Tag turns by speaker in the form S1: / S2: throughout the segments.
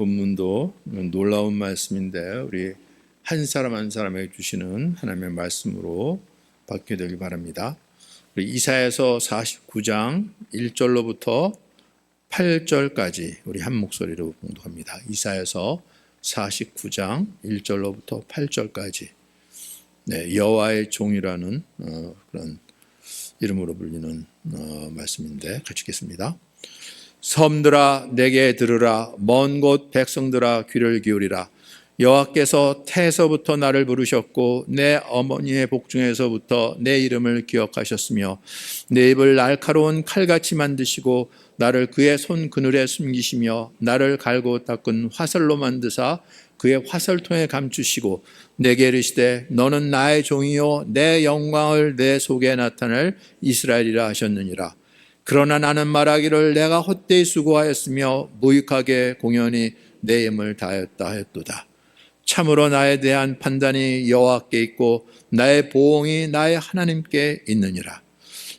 S1: 본문도 놀라운 말씀인데 우리 한 사람 한 사람에게 주시는 하나님의 말씀으로 받게 되길 바랍니다. 우리 이사야서 49장 1절로부터 8절까지 우리 한 목소리로 봉독합니다. 이사야서 49장 1절로부터 8절까지 여호와의 종이라는 그런 이름으로 불리는 말씀인데 같이 읽겠습니다. 섬들아 내게 들으라. 먼 곳 백성들아 귀를 기울이라. 여호와께서 태에서부터 나를 부르셨고 내 어머니의 복중에서부터 내 이름을 기억하셨으며 내 입을 날카로운 칼같이 만드시고 나를 그의 손 그늘에 숨기시며 나를 갈고 닦은 화살로 만드사 그의 화살통에 감추시고 내게 이르시되 너는 나의 종이요 내 영광을 내 속에 나타낼 이스라엘이라 하셨느니라. 그러나 나는 말하기를 내가 헛되이 수고하였으며 무익하게 공연히 내 힘을 다하였다 하였도다. 참으로 나에 대한 판단이 여호와께 있고 나의 보응이 나의 하나님께 있느니라.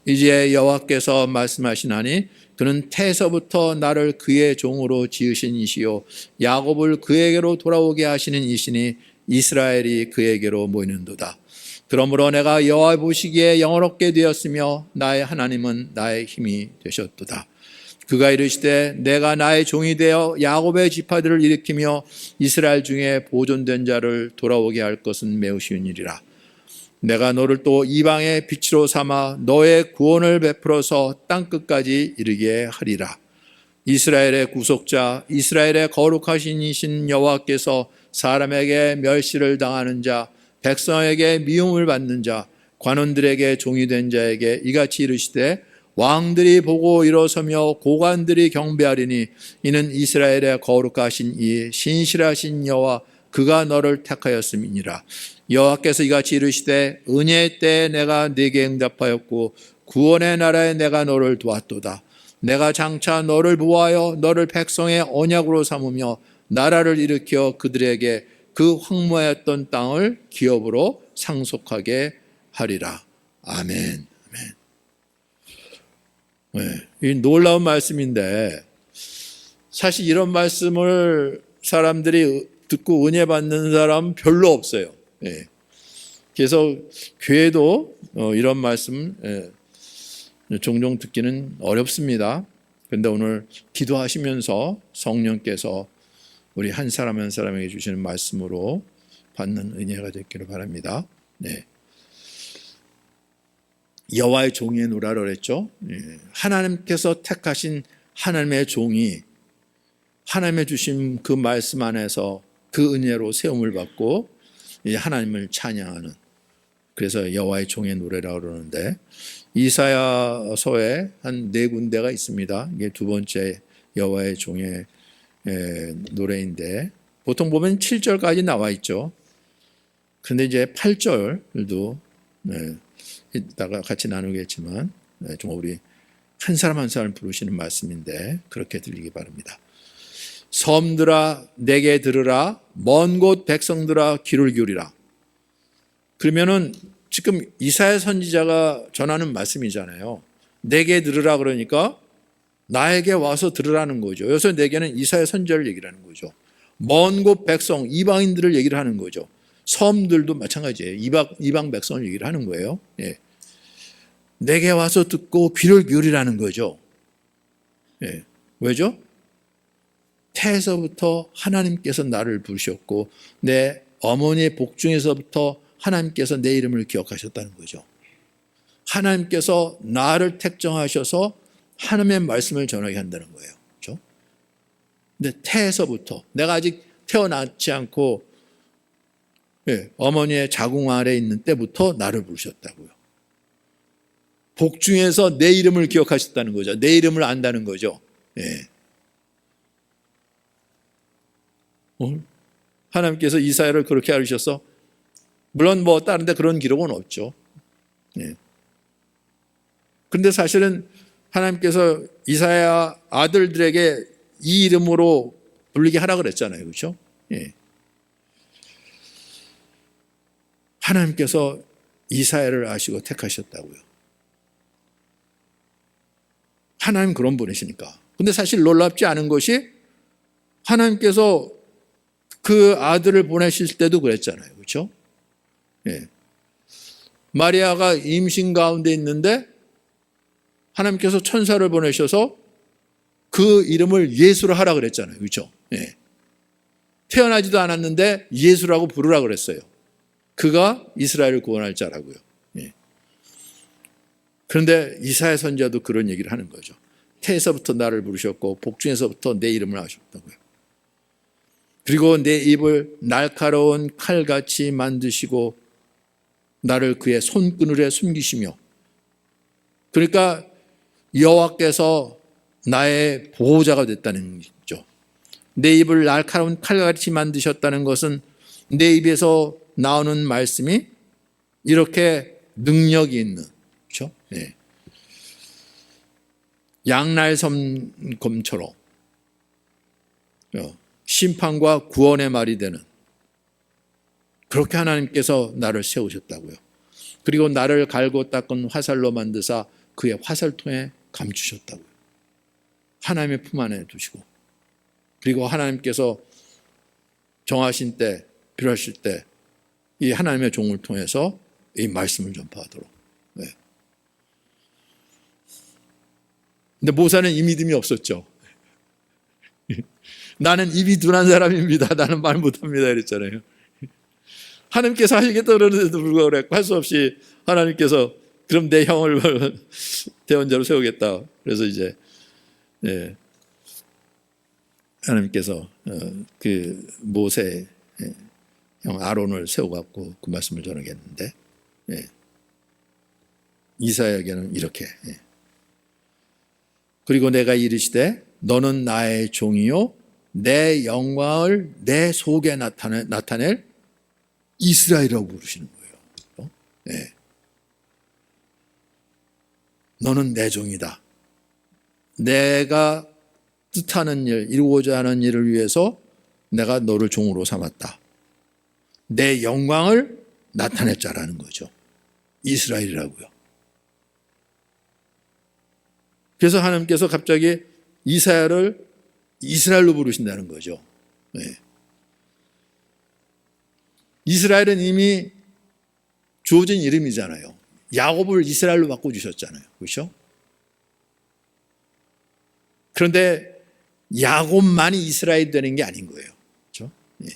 S1: 이제 여호와께서 말씀하시나니 그는 태에서부터 나를 그의 종으로 지으신 이시요 야곱을 그에게로 돌아오게 하시는 이시니 이스라엘이 그에게로 모이는도다. 그러므로 내가 여호와 보시기에 영화롭게 되었으며 나의 하나님은 나의 힘이 되셨도다. 그가 이르시되 내가 나의 종이 되어 야곱의 지파들을 일으키며 이스라엘 중에 보존된 자를 돌아오게 할 것은 매우 쉬운 일이라. 내가 너를 또 이방의 빛으로 삼아 너의 구원을 베풀어서 땅끝까지 이르게 하리라. 이스라엘의 구속자 이스라엘의 거룩하신 이신 여호와께서 사람에게 멸시를 당하는 자 백성에게 미움을 받는 자 관원들에게 종이 된 자에게 이같이 이르시되 왕들이 보고 일어서며 고관들이 경배하리니 이는 이스라엘의 거룩하신 이 신실하신 여호와 그가 너를 택하였음이니라. 여호와께서 이같이 이르시되 은혜의 때에 내가 네게 응답하였고 구원의 날에 내가 너를 도왔도다. 내가 장차 너를 보호하여 너를 백성의 언약으로 삼으며 나라를 일으켜 그들에게 그 황무하였던 땅을 기업으로 상속하게 하리라. 아멘. 이 놀라운 말씀인데 사실 이런 말씀을 사람들이 듣고 은혜 받는 사람 별로 없어요. 그래서 교회도 이런 말씀 종종 듣기는 어렵습니다. 그런데 오늘 기도하시면서 성령께서 우리 한 사람 한 사람에게 주시는 말씀으로 받는 은혜가 됐기를 바랍니다. 여호와의 종의 노라를 그랬죠. 하나님께서 택하신 하나님의 종이 하나님의 주신 그 말씀 안에서 그 은혜로 세움을 받고 하나님을 찬양하는, 그래서 여호와의 종의 노래라고 그러는데 이사야서에 한 4군데가 있습니다. 이게 두 번째 여호와의 종의 노래인데 보통 보면 7절까지 나와 있죠. 그런데 이제 8절도 이따가 같이 나누겠지만 좀 우리 한 사람 한 사람 부르시는 말씀인데 그렇게 들리기 바랍니다. 섬들아 내게 들으라. 먼 곳 백성들아 귀를 기울이라. 그러면은 지금 이사야 선지자가 전하는 말씀이잖아요. 내게 들으라 그러니까 나에게 와서 들으라는 거죠. 여기서 내게는 이사야 선지자를 얘기를 하는 거죠. 먼 곳 백성 이방인들을 얘기를 하는 거죠. 섬들도 마찬가지예요. 이방 백성을 얘기를 하는 거예요. 내게 와서 듣고 귀를 기울이라는 거죠. 왜죠? 태에서부터 하나님께서 나를 부르셨고 내 어머니의 복중에서부터 하나님께서 내 이름을 기억하셨다는 거죠. 하나님께서 나를 택정하셔서 하나님의 말씀을 전하게 한다는 거예요. 그렇죠? 근데 태에서부터 내가 아직 태어나지 않고 어머니의 자궁 아래에 있는 때부터 나를 부르셨다고요. 복중에서 내 이름을 기억하셨다는 거죠. 내 이름을 안다는 거죠. 하나님께서 이사야를 그렇게 알으셔서 물론 뭐 다른 데 그런 기록은 없죠. 그런데 사실은 하나님께서 이사야 아들들에게 이 이름으로 불리게 하라 그랬잖아요. 그렇죠? 하나님께서 이사야를 아시고 택하셨다고요. 하나님 그런 분이시니까. 근데 사실 놀랍지 않은 것이 하나님께서 그 아들을 보내실 때도 그랬잖아요. 그렇죠? 예. 마리아가 임신 가운데 있는데 하나님께서 천사를 보내셔서 그 이름을 예수로 하라 그랬잖아요. 그렇죠? 예. 태어나지도 않았는데 예수라고 부르라 그랬어요. 그가 이스라엘을 구원할 자라고요. 예. 그런데 이사야 선지자도 그런 얘기를 하는 거죠. 태에서부터 나를 부르셨고 복중에서부터 내 이름을 하셨다고요. 그리고 내 입을 날카로운 칼같이 만드시고 나를 그의 손그늘에 숨기시며, 그러니까 여호와께서 나의 보호자가 됐다는 거죠. 내 입을 날카로운 칼같이 만드셨다는 것은 내 입에서 나오는 말씀이 이렇게 능력이 있는, 그렇죠? 네. 양날섬검처럼 심판과 구원의 말이 되는, 그렇게 하나님께서 나를 세우셨다고요. 그리고 나를 갈고 닦은 화살로 만드사 그의 화살통에 감추셨다고요. 하나님의 품 안에 두시고, 그리고 하나님께서 정하신 때, 필요하실 때 이 하나님의 종을 통해서 이 말씀을 전파하도록. 네. 근데 모세는 이 믿음이 없었죠. 나는 입이 둔한 사람입니다. 나는 말 못합니다. 이랬잖아요. 하나님께서 하시겠다 그러는데도 불구하고 할 수 없이 하나님께서 그럼 내 형을 대언자로 세우겠다. 그래서 이제 하나님께서 그 모세 형 아론을 세워갖고 그 말씀을 전하겠는데, 이사야에게는 이렇게 그리고 내가 이르시되 너는 나의 종이요 내 영광을 내 속에 나타낼 이스라엘이라고 부르시는 거예요. 네. 너는 내 종이다. 내가 뜻하는 일, 이루고자 하는 일을 위해서 내가 너를 종으로 삼았다. 내 영광을 나타냈자라는 거죠. 이스라엘이라고요. 그래서 하나님께서 갑자기 이사야를 이스라엘로 부르신다는 거죠. 네. 이스라엘은 이미 주어진 이름이잖아요. 야곱을 이스라엘로 바꿔주셨잖아요. 그렇죠? 그런데 야곱만이 이스라엘이 되는 게 아닌 거예요. 그렇죠? 예.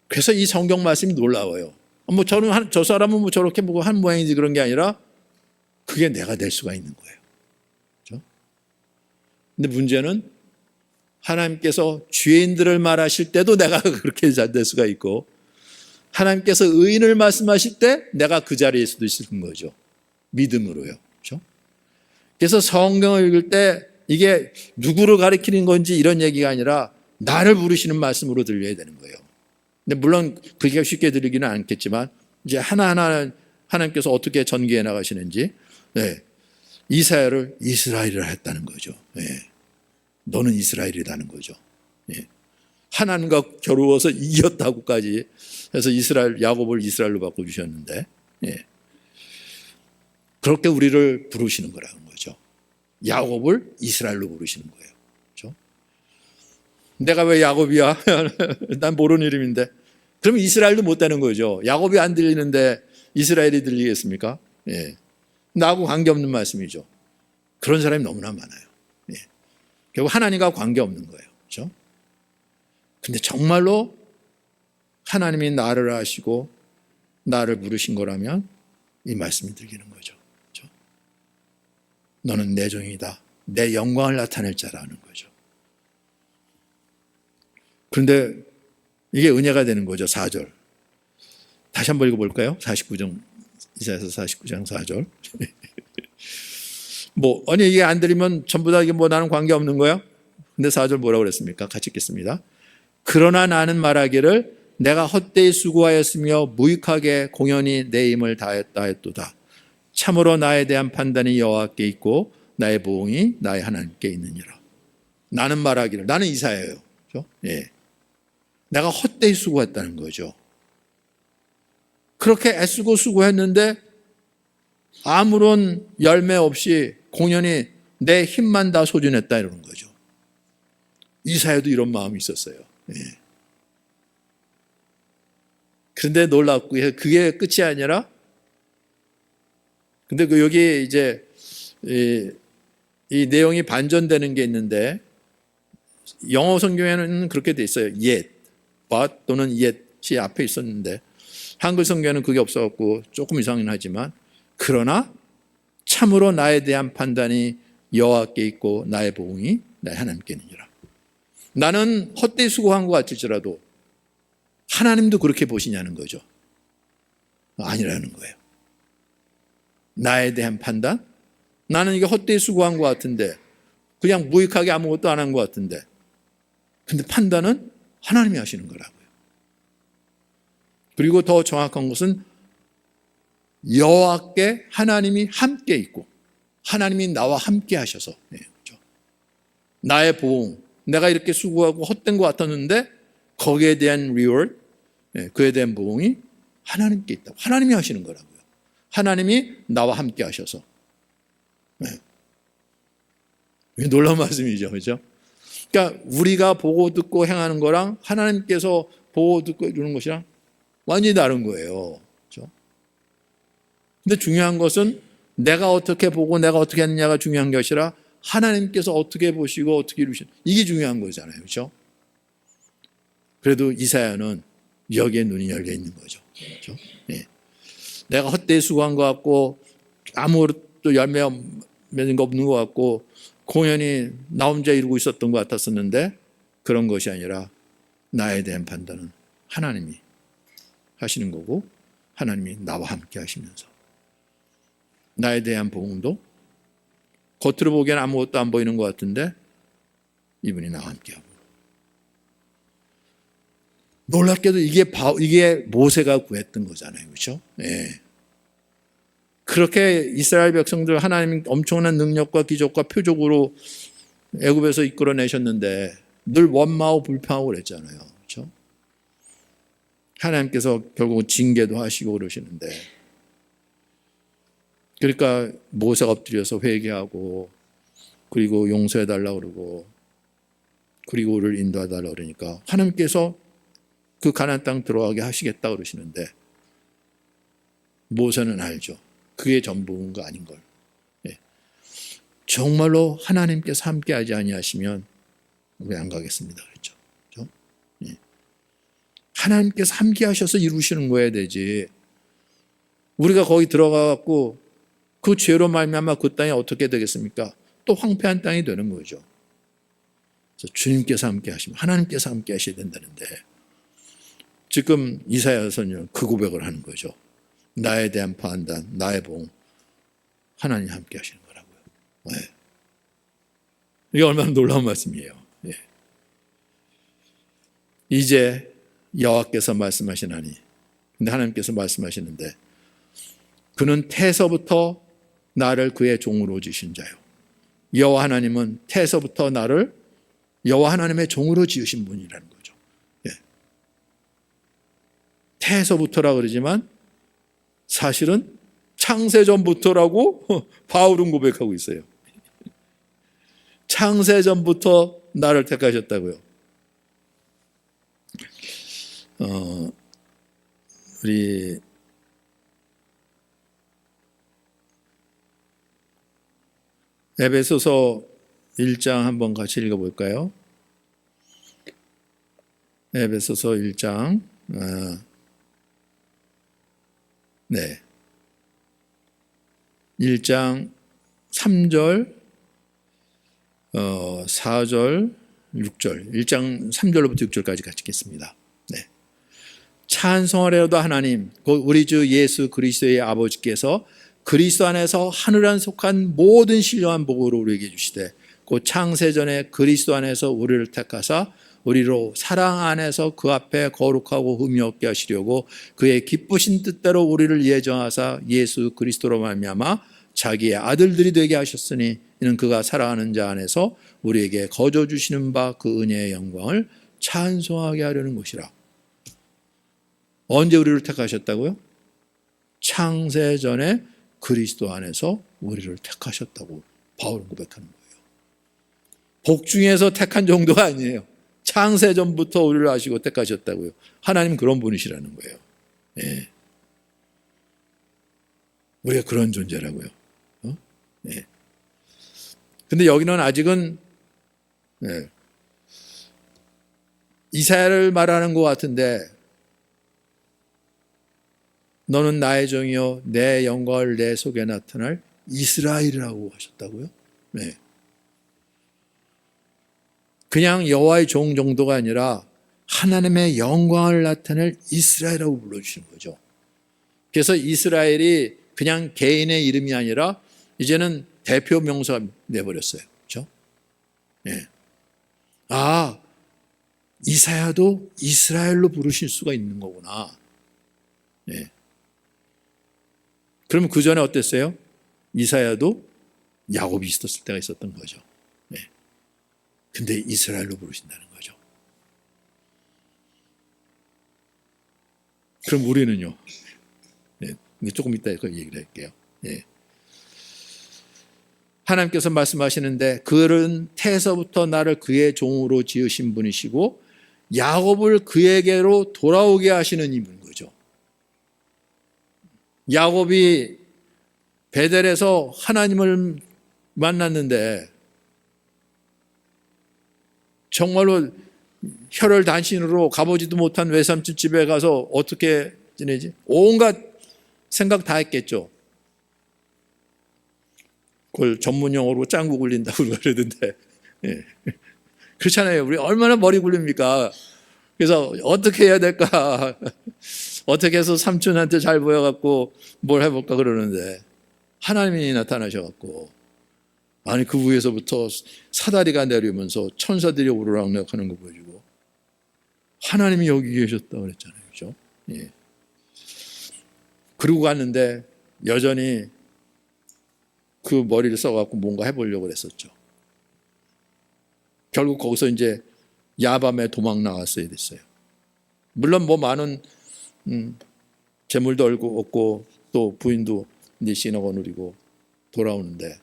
S1: 그래서 이 성경 말씀이 놀라워요. 뭐 저는 저 사람은 뭐 저렇게 보고 한 모양이지 그런 게 아니라 그게 내가 될 수가 있는 거예요. 그렇죠? 근데 문제는 하나님께서 죄인들을 말하실 때도 내가 그렇게 잘 될 수가 있고, 하나님께서 의인을 말씀하실 때 내가 그 자리에 있을 수도 있는 거죠. 믿음으로요. 그렇죠? 그래서 성경을 읽을 때 이게 누구를 가리키는 건지 이런 얘기가 아니라 나를 부르시는 말씀으로 들려야 되는 거예요. 근데 물론 그게 쉽게 들리기는 않겠지만 이제 하나하나 하나님께서 어떻게 전개해 나가시는지, 이사야를 이스라엘이라 했다는 거죠. 너는 이스라엘이라는 거죠. 하나님과 겨루어서 이겼다고까지 해서 야곱을 이스라엘로 바꿔주셨는데, 그렇게 우리를 부르시는 거라는 거죠. 야곱을 이스라엘로 부르시는 거예요. 그렇죠? 내가 왜 야곱이야? 난 모르는 이름인데. 그러면 이스라엘도 못 되는 거죠. 야곱이 안 들리는데 이스라엘이 들리겠습니까? 나하고 관계없는 말씀이죠. 그런 사람이 너무나 많아요. 결국 하나님과 관계없는 거예요. 그렇죠? 근데 정말로 하나님이 나를 아시고 나를 부르신 거라면 이 말씀이 들리는 거죠. 그렇죠? 너는 내 종이다. 내 영광을 나타낼 자라는 거죠. 그런데 이게 은혜가 되는 거죠. 4절. 다시 한번 읽어볼까요? 49장, 이사야서 49장 4절. 아니, 이게 안 들리면 전부 다 이게 나는 관계없는 거야? 근데 4절 뭐라고 그랬습니까? 같이 읽겠습니다. 그러나 나는 말하기를 내가 헛되이 수고하였으며 무익하게 공연히 내 힘을 다했다 했도다. 참으로 나에 대한 판단이 여호와께 있고 나의 보응이 나의 하나님께 있느니라. 나는 말하기를, 나는 이사야예요. 그렇죠? 내가 헛되이 수고했다는 거죠. 그렇게 애쓰고 수고했는데 아무런 열매 없이 공연히 내 힘만 다 소진했다 이러는 거죠. 이사야도 이런 마음이 있었어요. 예. 그런데 놀랍고 그게 끝이 아니라, 근데 여기 이제 이 내용이 반전되는 게 있는데, 영어 성경에는 그렇게 돼 있어요. yet, but 또는 yet이 앞에 있었는데, 한글 성경에는 그게 없어갖고 조금 이상은 하지만, 그러나 참으로 나에 대한 판단이 여호와께 있고 나의 보응이 나의 하나님께 있느니라. 나는 헛되이 수고한 것 같을지라도 하나님도 그렇게 보시냐는 거죠. 아니라는 거예요. 나에 대한 판단? 나는 이게 헛되이 수고한 것 같은데, 그냥 무익하게 아무것도 안 한 것 같은데, 근데 판단은 하나님이 하시는 거라고요. 그리고 더 정확한 것은 여호와께 하나님이 함께 있고 하나님이 나와 함께 하셔서, 그렇죠? 나의 보응, 내가 이렇게 수고하고 헛된 것 같았는데 거기에 대한 리워드, 그에 대한 보응이 하나님께 있다고. 하나님이 하시는 거라고요. 하나님이 나와 함께 하셔서. 놀라운 말씀이죠, 그렇죠? 그러니까 우리가 보고 듣고 행하는 거랑 하나님께서 보고 듣고 이러는 것이랑 완전히 다른 거예요. 그렇죠? 근데 중요한 것은 내가 어떻게 보고 내가 어떻게 하느냐가 중요한 것이 아니라 하나님께서 어떻게 보시고 어떻게 이루시는, 이게 중요한 거잖아요. 그렇죠? 그래도 이사야는 여기에 눈이 열려 있는 거죠. 그렇죠? 예. 내가 헛되이 수고한 것 같고 아무것도 열매 맺은 거 없는 것 같고 공연히 나 혼자 이루고 있었던 것 같았었는데, 그런 것이 아니라 나에 대한 판단은 하나님이 하시는 거고 하나님이 나와 함께 하시면서 나에 대한 보응도 겉으로 보기에는 아무것도 안 보이는 것 같은데 이분이 나와 함께 하고, 놀랍게도 이게 모세가 구했던 거잖아요. 그렇죠? 예. 그렇게 이스라엘 백성들 하나님 엄청난 능력과 기적과 표적으로 애굽에서 이끌어내셨는데 늘 원망하고 불평하고 그랬잖아요. 그렇죠? 하나님께서 결국 징계도 하시고 그러시는데, 그러니까 모세가 엎드려서 회개하고 그리고 용서해달라고 그러고 그리고 우리를 인도해달라고 그러니까 하나님께서 그 가나안 땅 들어가게 하시겠다 그러시는데, 모세는 알죠. 그게 전부인 거 아닌 걸. 예. 정말로 하나님께서 함께하지 아니하시면 우리 안 가겠습니다. 그렇죠? 그렇죠? 예. 하나님께서 함께하셔서 이루시는 거야 되지. 우리가 거기 들어가갖고 그 죄로 말미암아 그 땅이 어떻게 되겠습니까? 또 황폐한 땅이 되는 거죠. 그래서 주님께서 함께하시면 하나님께서 함께하셔야 된다는데, 지금 이사야서는 그 고백을 하는 거죠. 나에 대한 판단, 나의 보응, 하나님 함께 하시는 거라고요. 네. 이게 얼마나 놀라운 말씀이에요. 네. 이제 여호와께서 말씀하시나니, 근데 하나님께서 말씀하시는데, 그는 태서부터 나를 그의 종으로 지으신 자요. 여호와 하나님은 태서부터 나를 여호와 하나님의 종으로 지으신 분이라는 거죠. 네. 태서부터라 그러지만 사실은 창세전부터라고 바울은 고백하고 있어요. 창세전부터 나를 택하셨다고요. 우리 에베소서 1장 한번 같이 읽어볼까요? 에베소서 1장 네. 1장 3절, 4절, 6절, 1장 3절로부터 6절까지 같이 읽겠습니다. 네. 찬송하려도 하나님, 곧 우리 주 예수 그리스도의 아버지께서 그리스도 안에서 하늘 안 속한 모든 신령한 복으로 우리에게 주시되, 곧 창세전에 그리스도 안에서 우리를 택하사 우리로 사랑 안에서 그 앞에 거룩하고 흠이 없게 하시려고 그의 기쁘신 뜻대로 우리를 예정하사 예수 그리스도로 말미암아 자기의 아들들이 되게 하셨으니, 이는 그가 사랑하는 자 안에서 우리에게 거저 주시는 바 그 은혜의 영광을 찬송하게 하려는 것이라. 언제 우리를 택하셨다고요? 창세전에 그리스도 안에서 우리를 택하셨다고 바울은 고백하는 거예요. 복중에서 택한 정도가 아니에요. 창세전부터 우리를 아시고 택하셨다고요. 하나님 그런 분이시라는 거예요. 예. 우리가 그런 존재라고요. 예. 근데 여기는 아직은 이사야를 말하는 것 같은데, 너는 나의 종이요 내 영광을 내 속에 나타날 이스라엘이라고 하셨다고요. 네. 그냥 여호와의 종 정도가 아니라 하나님의 영광을 나타낼 이스라엘이라고 불러주시는 거죠. 그래서 이스라엘이 그냥 개인의 이름이 아니라 이제는 대표 명사가 돼버렸어요. 그렇죠? 네. 아, 이사야도 이스라엘로 부르실 수가 있는 거구나. 네. 그러면 그 전에 어땠어요? 이사야도 야곱이 있었을 때가 있었던 거죠. 네. 근데 이스라엘로 부르신다는 거죠. 그럼 우리는요? 네. 조금 이따 그 얘기를 할게요. 네. 하나님께서 말씀하시는데, 그는 태에서부터 나를 그의 종으로 지으신 분이시고 야곱을 그에게로 돌아오게 하시는 이분 거죠. 야곱이 베델에서 하나님을 만났는데 정말로 혈혈단신으로 가보지도 못한 외삼촌 집에 가서 어떻게 지내지? 온갖 생각 다 했겠죠. 그걸 전문용어로 짱구 굴린다고 그러던데. 예. 그렇잖아요. 우리 얼마나 머리 굴립니까? 그래서 어떻게 해야 될까? 어떻게 해서 삼촌한테 잘 보여갖고 뭘 해볼까 그러는데, 하나님이 나타나셔갖고, 아니 그 위에서부터 사다리가 내려오면서 천사들이 오르락내락 하는 거 보여주고, 하나님이 여기 계셨다고 그랬잖아요. 그죠? 예. 그러고 갔는데 여전히 그 머리를 써갖고 뭔가 해보려고 그랬었죠. 결국 거기서 이제 야밤에 도망 나갔어야 됐어요. 물론 뭐 많은 재물도 얻고 또 부인도 이제 시너거 누리고 돌아오는데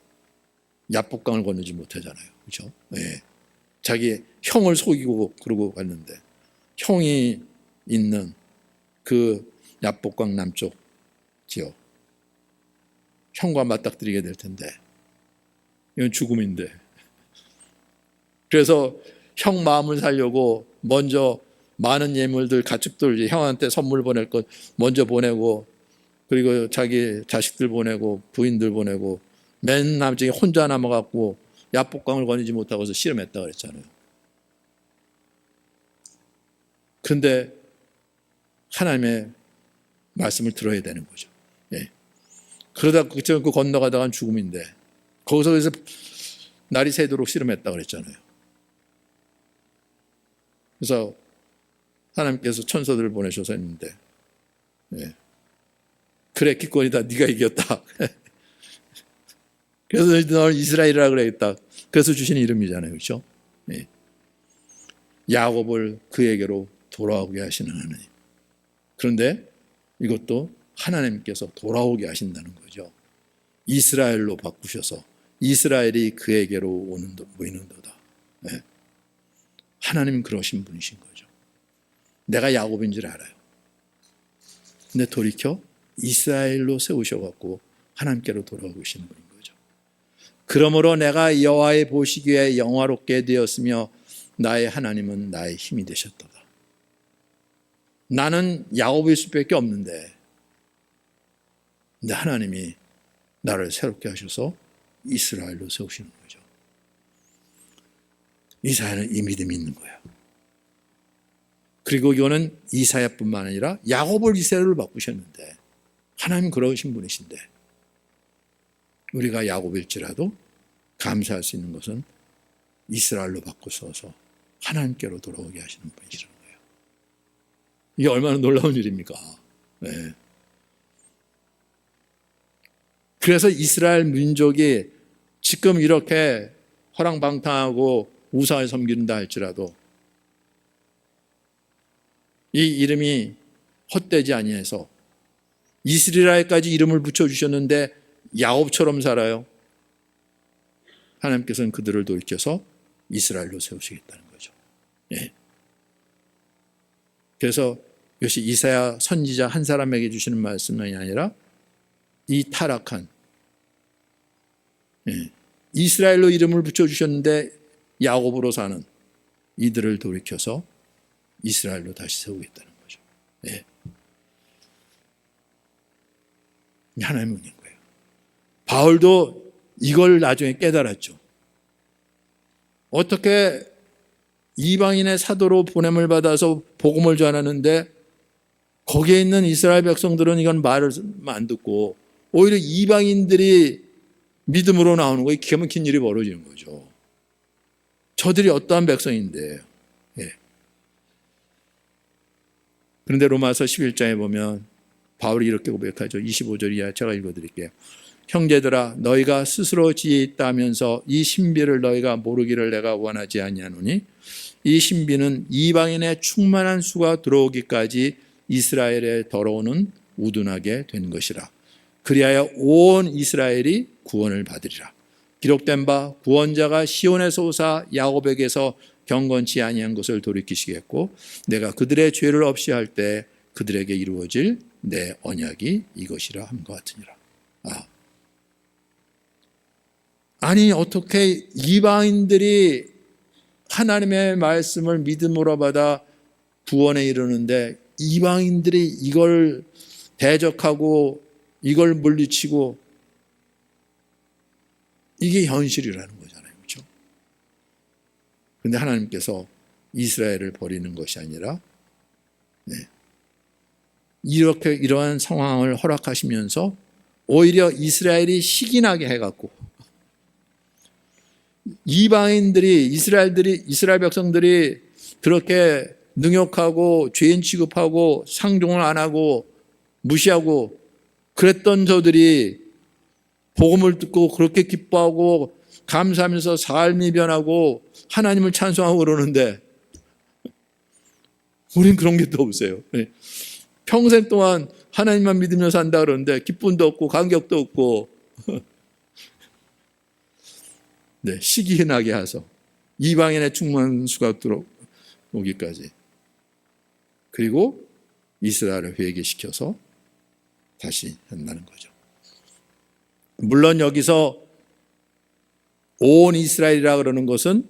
S1: 야복강을 건너지 못하잖아요. 그렇죠? 네. 자기 형을 속이고 그러고 갔는데, 형이 있는 그 야복강 남쪽 지역, 형과 맞닥뜨리게 될 텐데 이건 죽음인데, 그래서 형 마음을 살려고 먼저 많은 예물들, 가축들 형한테 선물 보낼 것 먼저 보내고, 그리고 자기 자식들 보내고 부인들 보내고, 맨 나중에 혼자 남아갖고 야복강을 거니지 못하고서 씨름했다 그랬잖아요. 그런데 하나님의 말씀을 들어야 되는 거죠. 예. 그러다 그 건너가다간 죽음인데, 거기서 그래서 날이 새도록 씨름했다 그랬잖아요. 그래서 하나님께서 천사들을 보내셔서 했는데, 예. 그래 기꺼이다, 네가 이겼다. 그래서 널 이스라엘이라 그랬다. 그래서 주신 이름이잖아요. 그렇죠? 예. 야곱을 그에게로 돌아오게 하시는 하나님. 그런데 이것도 하나님께서 돌아오게 하신다는 거죠. 이스라엘로 바꾸셔서 이스라엘이 그에게로 모이는도다. 예. 하나님은 그러신 분이신 거죠. 내가 야곱인 줄 알아요. 근데 돌이켜 이스라엘로 세우셔갖고 하나님께로 돌아오신 분인 거죠. 그러므로 내가 여호와의 보시기에 영화롭게 되었으며 나의 하나님은 나의 힘이 되셨도다. 나는 야곱일 수밖에 없는데, 근데 하나님이 나를 새롭게 하셔서 이스라엘로 세우시는 거죠. 이사야는 이 믿음이 있는 거야. 그리고 이거는 이사야뿐만 아니라 야곱을 이스라엘로 바꾸셨는데, 하나님은 그러신 분이신데, 우리가 야곱일지라도 감사할 수 있는 것은 이스라엘로 바꾸셔서 하나님께로 돌아오게 하시는 분이시라는 거예요. 이게 얼마나 놀라운 일입니까? 네. 그래서 이스라엘 민족이 지금 이렇게 허랑방탕하고 우상을 섬긴다 할지라도 이 이름이 헛되지 아니해서 이스라엘까지 이름을 붙여주셨는데 야곱처럼 살아요. 하나님께서는 그들을 돌이켜서 이스라엘로 세우시겠다는 거죠. 예. 그래서 이것이 이사야 선지자 한 사람에게 주시는 말씀이 아니라 이 타락한 이스라엘로 이름을 붙여주셨는데 야곱으로 사는 이들을 돌이켜서 이스라엘로 다시 세우겠다는 거죠. 예. 하나님의 은혜인 거예요. 바울도 이걸 나중에 깨달았죠. 어떻게 이방인의 사도로 보냄을 받아서 복음을 전하는데 거기에 있는 이스라엘 백성들은 이건 말을 안 듣고 오히려 이방인들이 믿음으로 나오는 거에 기가 막힌 일이 벌어지는 거죠. 저들이 어떠한 백성인데. 예. 그런데 로마서 11장에 보면 바울이 이렇게 고백하죠. 25절 이하 제가 읽어드릴게요. 형제들아 너희가 스스로 지혜 있다면서 이 신비를 너희가 모르기를 내가 원하지 아니하노니 이 신비는 이방인의 충만한 수가 들어오기까지 이스라엘에 더러우는 우둔하게 된 것이라. 그리하여 온 이스라엘이 구원을 받으리라. 기록된 바 구원자가 시온에서 오사 야곱에게서 경건치 아니한 것을 돌이키시겠고 내가 그들의 죄를 없이 할 때 그들에게 이루어질 내 언약이 이것이라 함과 같으니라. 아니 어떻게 이방인들이 하나님의 말씀을 믿음으로 받아 구원에 이르는데 이방인들이 이걸 대적하고 이걸 물리치고 이게 현실이라는 거잖아요. 그렇죠? 그런데 하나님께서 이스라엘을 버리는 것이 아니라 이렇게 이러한 상황을 허락하시면서 오히려 이스라엘이 시기나게 해갖고 이방인들이 이스라엘 백성들이 그렇게 능욕하고 죄인 취급하고 상종을 안 하고 무시하고 그랬던 저들이 복음을 듣고 그렇게 기뻐하고 감사하면서 삶이 변하고 하나님을 찬송하고 그러는데 우린 그런 게 또 없어요. 평생 동안 하나님만 믿으며 산다 그러는데 기쁨도 없고 감격도 없고 시기나게 하소. 이방인의 충만한 수가 들어오기까지. 그리고 이스라엘을 회개시켜서 다시 한다는 거죠. 물론 여기서 온 이스라엘이라 그러는 것은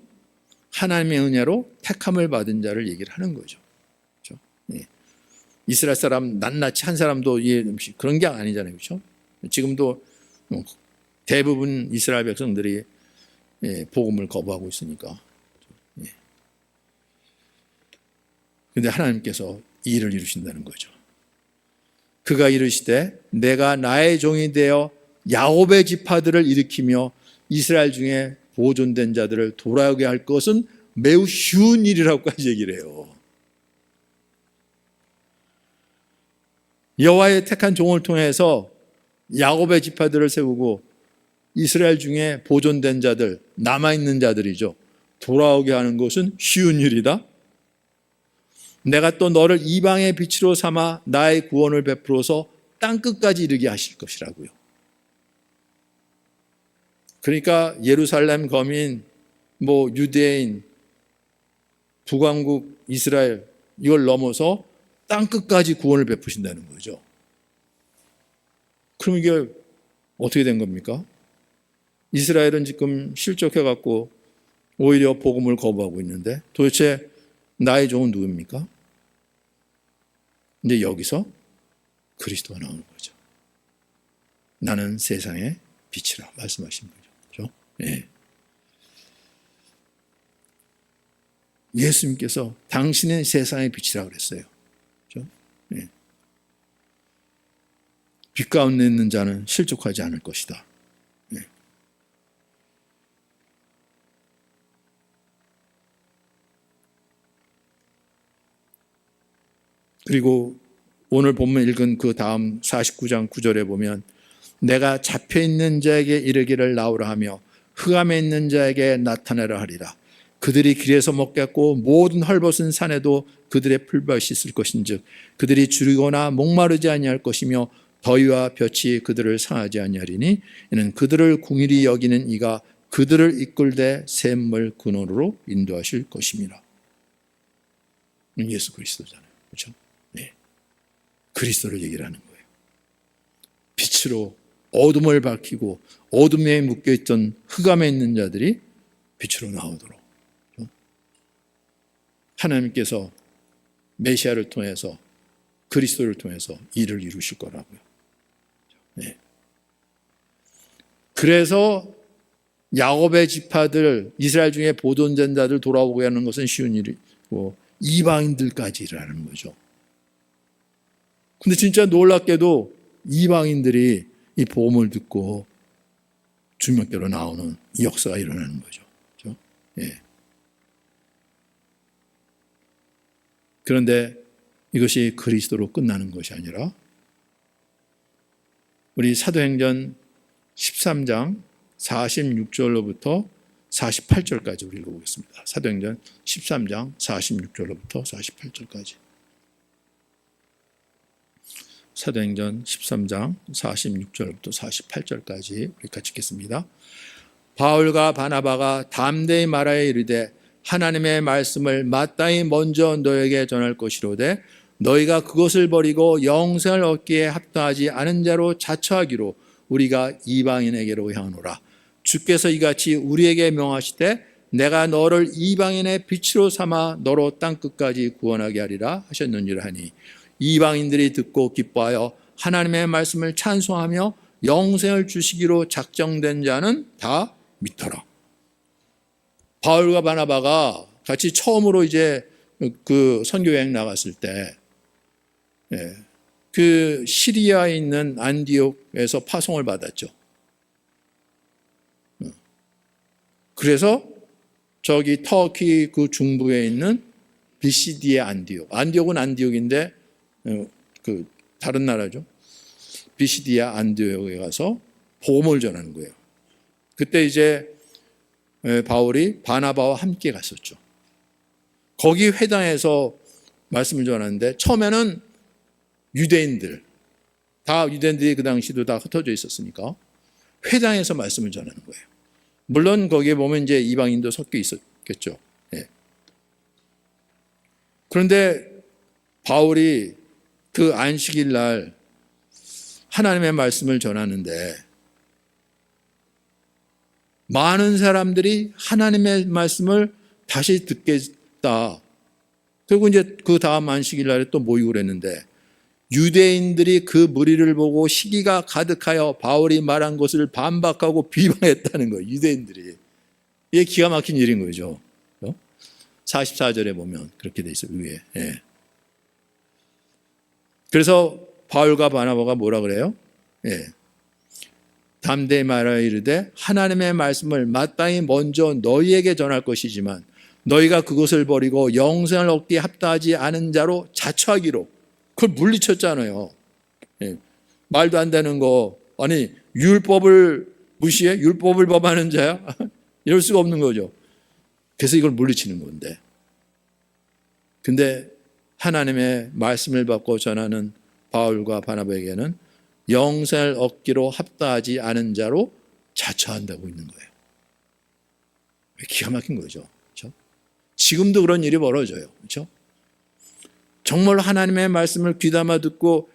S1: 하나님의 은혜로 택함을 받은 자를 얘기를 하는 거죠. 그렇죠? 이스라엘 사람 낱낱이 한 사람도 그런 게 아니잖아요. 그렇죠? 지금도 대부분 이스라엘 백성들이 복음을 거부하고 있으니까. 그런데 하나님께서 이 일을 이루신다는 거죠. 그가 이르시되 내가 나의 종이 되어 야곱의 지파들을 일으키며 이스라엘 중에 보존된 자들을 돌아오게 할 것은 매우 쉬운 일이라고까지 얘기를 해요. 여호와의 택한 종을 통해서 야곱의 지파들을 세우고 이스라엘 중에 보존된 자들, 남아있는 자들이죠. 돌아오게 하는 것은 쉬운 일이다. 내가 또 너를 이방의 빛으로 삼아 나의 구원을 베풀어서 땅끝까지 이르게 하실 것이라고요. 그러니까 예루살렘 거민, 유대인, 북왕국 이스라엘 이걸 넘어서 땅끝까지 구원을 베푸신다는 거죠. 그럼 이게 어떻게 된 겁니까? 이스라엘은 지금 실족해갖고 오히려 복음을 거부하고 있는데 도대체 나의 종은 누굽니까? 근데 여기서 그리스도가 나오는 거죠. 나는 세상의 빛이라 말씀하신 거죠. 그렇죠? 네. 예수님께서 당신은 세상의 빛이라 그랬어요. 그렇죠? 네. 빛 가운데 있는 자는 실족하지 않을 것이다. 네. 그리고 오늘 본문 읽은 그 다음 49장 9절에 보면 내가 잡혀있는 자에게 이르기를 나오라 하며 흑암에 있는 자에게 나타내라 하리라. 그들이 길에서 먹겠고 모든 헐벗은 산에도 그들의 풀밭이 있을 것인즉 그들이 줄이거나 목마르지 아니할 것이며 더위와 볕이 그들을 상하지 아니하리니 이는 그들을 궁일이 여기는 이가 그들을 이끌되 샘물 근원으로 인도하실 것입니다. 예수 그리스도잖아요. 그렇죠? 네. 그리스도를 얘기를 하는 거예요. 빛으로 어둠을 밝히고 어둠에 묶여있던 흑암에 있는 자들이 빛으로 나오도록 하나님께서 메시아를 통해서 그리스도를 통해서 일을 이루실 거라고요. 네. 그래서 야곱의 지파들, 이스라엘 중에 보존된 자들 돌아오게 하는 것은 쉬운 일이고 이방인들까지 일하는 거죠. 근데 진짜 놀랍게도 이방인들이 이 복음을 듣고 주명대로 나오는 이 역사가 일어나는 거죠. 그렇죠? 예. 그런데 이것이 그리스도로 끝나는 것이 아니라 우리 사도행전 13장 46절로부터 48절까지 우리 읽어보겠습니다. 사도행전 13장 46절로부터 48절까지. 사도행전 13장 46절부터 48절까지 우리 같이 읽겠습니다. 바울과 바나바가 담대히 말하여 이르되 하나님의 말씀을 마땅히 먼저 너에게 전할 것이로되 너희가 그것을 버리고 영생을 얻기에 합당하지 않은 자로 자처하기로 우리가 이방인에게로 향하노라. 주께서 이같이 우리에게 명하시되 내가 너를 이방인의 빛으로 삼아 너로 땅끝까지 구원하게 하리라 하셨느니라 하니 이방인들이 듣고 기뻐하여 하나님의 말씀을 찬송하며 영생을 주시기로 작정된 자는 다 믿더라. 바울과 바나바가 같이 처음으로 이제 그 선교 여행 나갔을 때, 그 시리아에 있는 안디옥에서 파송을 받았죠. 그래서 저기 터키 그 중부에 있는 비시디의 안디옥. 안디옥은 안디옥인데 그 다른 나라죠. 비시디아 안디옥에 가서 복음을 전하는 거예요. 그때 이제 바울이 바나바와 함께 갔었죠. 거기 회당에서 말씀을 전하는데 처음에는 유대인들, 다 유대인들이 그 당시도 다 흩어져 있었으니까 회당에서 말씀을 전하는 거예요. 물론 거기에 보면 이제 이방인도 섞여 있었겠죠. 예. 그런데 바울이 그 안식일 날 하나님의 말씀을 전하는데 많은 사람들이 하나님의 말씀을 다시 듣겠다. 그리고 이제 그 다음 안식일 날에 또 모이고 그랬는데 유대인들이 그 무리를 보고 시기가 가득하여 바울이 말한 것을 반박하고 비방했다는 거예요. 유대인들이. 이게 기가 막힌 일인 거죠. 44절에 보면 그렇게 돼 있어요. 위에. 예. 그래서 바울과 바나바가 뭐라 그래요? 예. 담대히 말하여 이르되 하나님의 말씀을 마땅히 먼저 너희에게 전할 것이지만 너희가 그것을 버리고 영생을 얻기에 합당하지 않은 자로 자처하기로 그걸 물리쳤잖아요. 예. 말도 안 되는 거. 아니 율법을 무시해? 율법을 범하는 자야? 이럴 수가 없는 거죠. 그래서 이걸 물리치는 건데. 근데 하나님의 말씀을 받고 전하는 바울과 바나바에게는 영생을 얻기로 합당하지 않은 자로 자처한다고 있는 거예요. 기가 막힌 거죠. 그렇죠? 지금도 그런 일이 벌어져요. 그렇죠? 정말 하나님의 말씀을 귀담아 듣고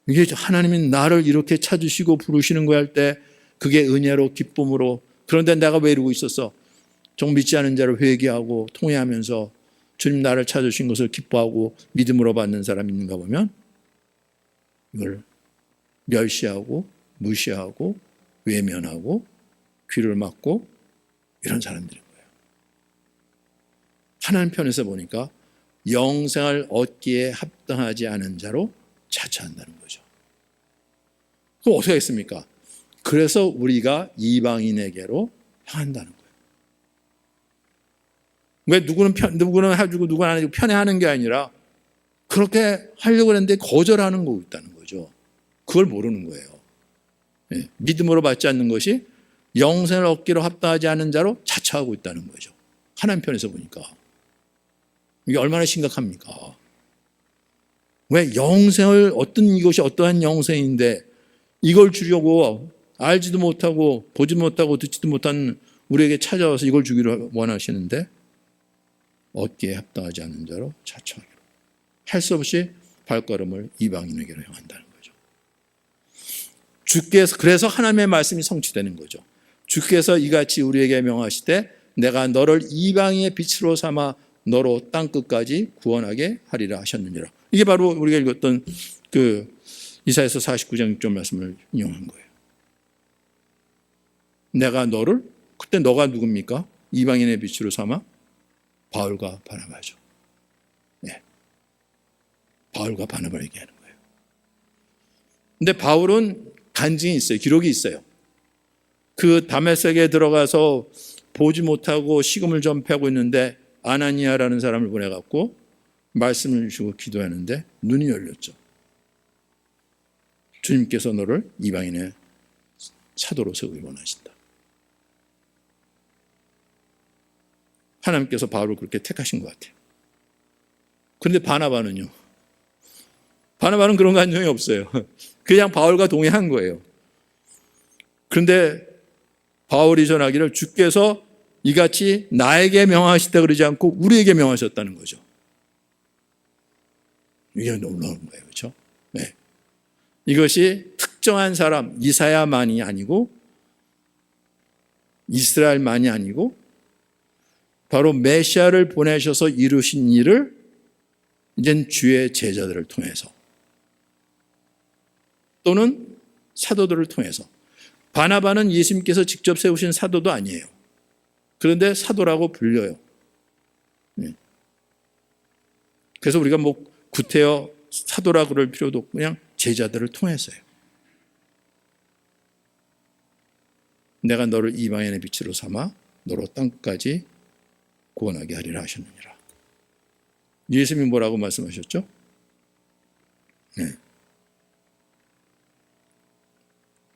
S1: 이게 하나님이 나를 이렇게 찾으시고 부르시는 거 할 때 그게 은혜로 기쁨으로 그런데 내가 왜 이러고 있었어? 정 믿지 않은 자를 회개하고 통회하면서 주님 나를 찾으신 것을 기뻐하고 믿음으로 받는 사람이 있는가 보면 이걸 멸시하고 무시하고 외면하고 귀를 막고 이런 사람들인 거예요. 하나님 편에서 보니까 영생을 얻기에 합당하지 않은 자로 자처한다는 거죠. 그럼 어떻게 했습니까? 그래서 우리가 이방인에게로 향한다는 거예요. 왜 누구는 해주고 누구는 안 해주고 편애하는 게 아니라 그렇게 하려고 했는데 거절하는 거고 있다는 거죠. 그걸 모르는 거예요. 예, 믿음으로 받지 않는 것이 영생을 얻기로 합당하지 않은 자로 자처하고 있다는 거죠. 하나님 편에서 보니까. 이게 얼마나 심각합니까? 왜 영생을 이것이 어떠한 영생인데 이걸 주려고 알지도 못하고 보지도 못하고 듣지도 못한 우리에게 찾아와서 이걸 주기를 원하시는데 얻기에 합당하지 않는 자로 자처하기로 할 수 없이 발걸음을 이방인에게로 향한다는 거죠. 주께서 그래서 하나님의 말씀이 성취되는 거죠. 주께서 이같이 우리에게 명하시되 내가 너를 이방인의 빛으로 삼아 너로 땅끝까지 구원하게 하리라 하셨느니라. 이게 바로 우리가 읽었던 그 이사야서 49장 6절 말씀을 인용한 거예요. 내가 너를, 그때 너가 누굽니까? 이방인의 빛으로 삼아 바울과 바나바죠. 네. 바울과 바나바를 얘기하는 거예요. 근데 바울은 간증이 있어요. 기록이 있어요. 그 다메섹에 들어가서 보지 못하고 식음을 전폐하고 있는데 아나니아라는 사람을 보내갖고 말씀을 주고 기도하는데 눈이 열렸죠. 주님께서 너를 이방인의 사도로 세우기 원하신다. 하나님께서 바울을 그렇게 택하신 것 같아요. 그런데 바나바는요. 바나바는 그런 감정이 없어요. 그냥 바울과 동행한 거예요. 그런데 바울이 전하기를 주께서 이같이 나에게 명하시다 그러지 않고 우리에게 명하셨다는 거죠. 이게 놀라운 거예요. 그렇죠? 네. 이것이 특정한 사람, 이사야만이 아니고 이스라엘만이 아니고 바로 메시아를 보내셔서 이루신 일을 이젠 주의 제자들을 통해서 또는 사도들을 통해서 바나바는 예수님께서 직접 세우신 사도도 아니에요. 그런데 사도라고 불려요. 그래서 우리가 뭐 구태여 사도라 그럴 필요도 없고 그냥 제자들을 통해서요. 내가 너를 이방인의 빛으로 삼아 너로 땅까지 구원하게 하리라 하셨느니라. 예수님이 뭐라고 말씀하셨죠? 네.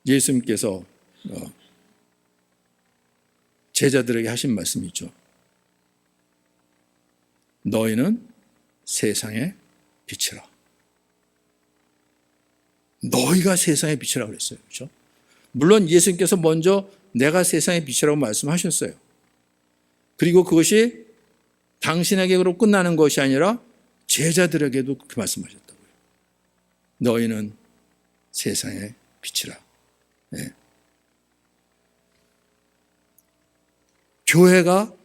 S1: 예수님께서 제자들에게 하신 말씀이 있죠. 너희는 세상의 빛이라. 너희가 세상의 빛이라 그랬어요. 그렇죠? 물론 예수님께서 먼저 내가 세상의 빛이라고 말씀하셨어요. 그리고 그것이 당신에게로 끝나는 것이 아니라 제자들에게도 그렇게 말씀하셨다고요. 너희는 세상의 빛이라. 네. 교회가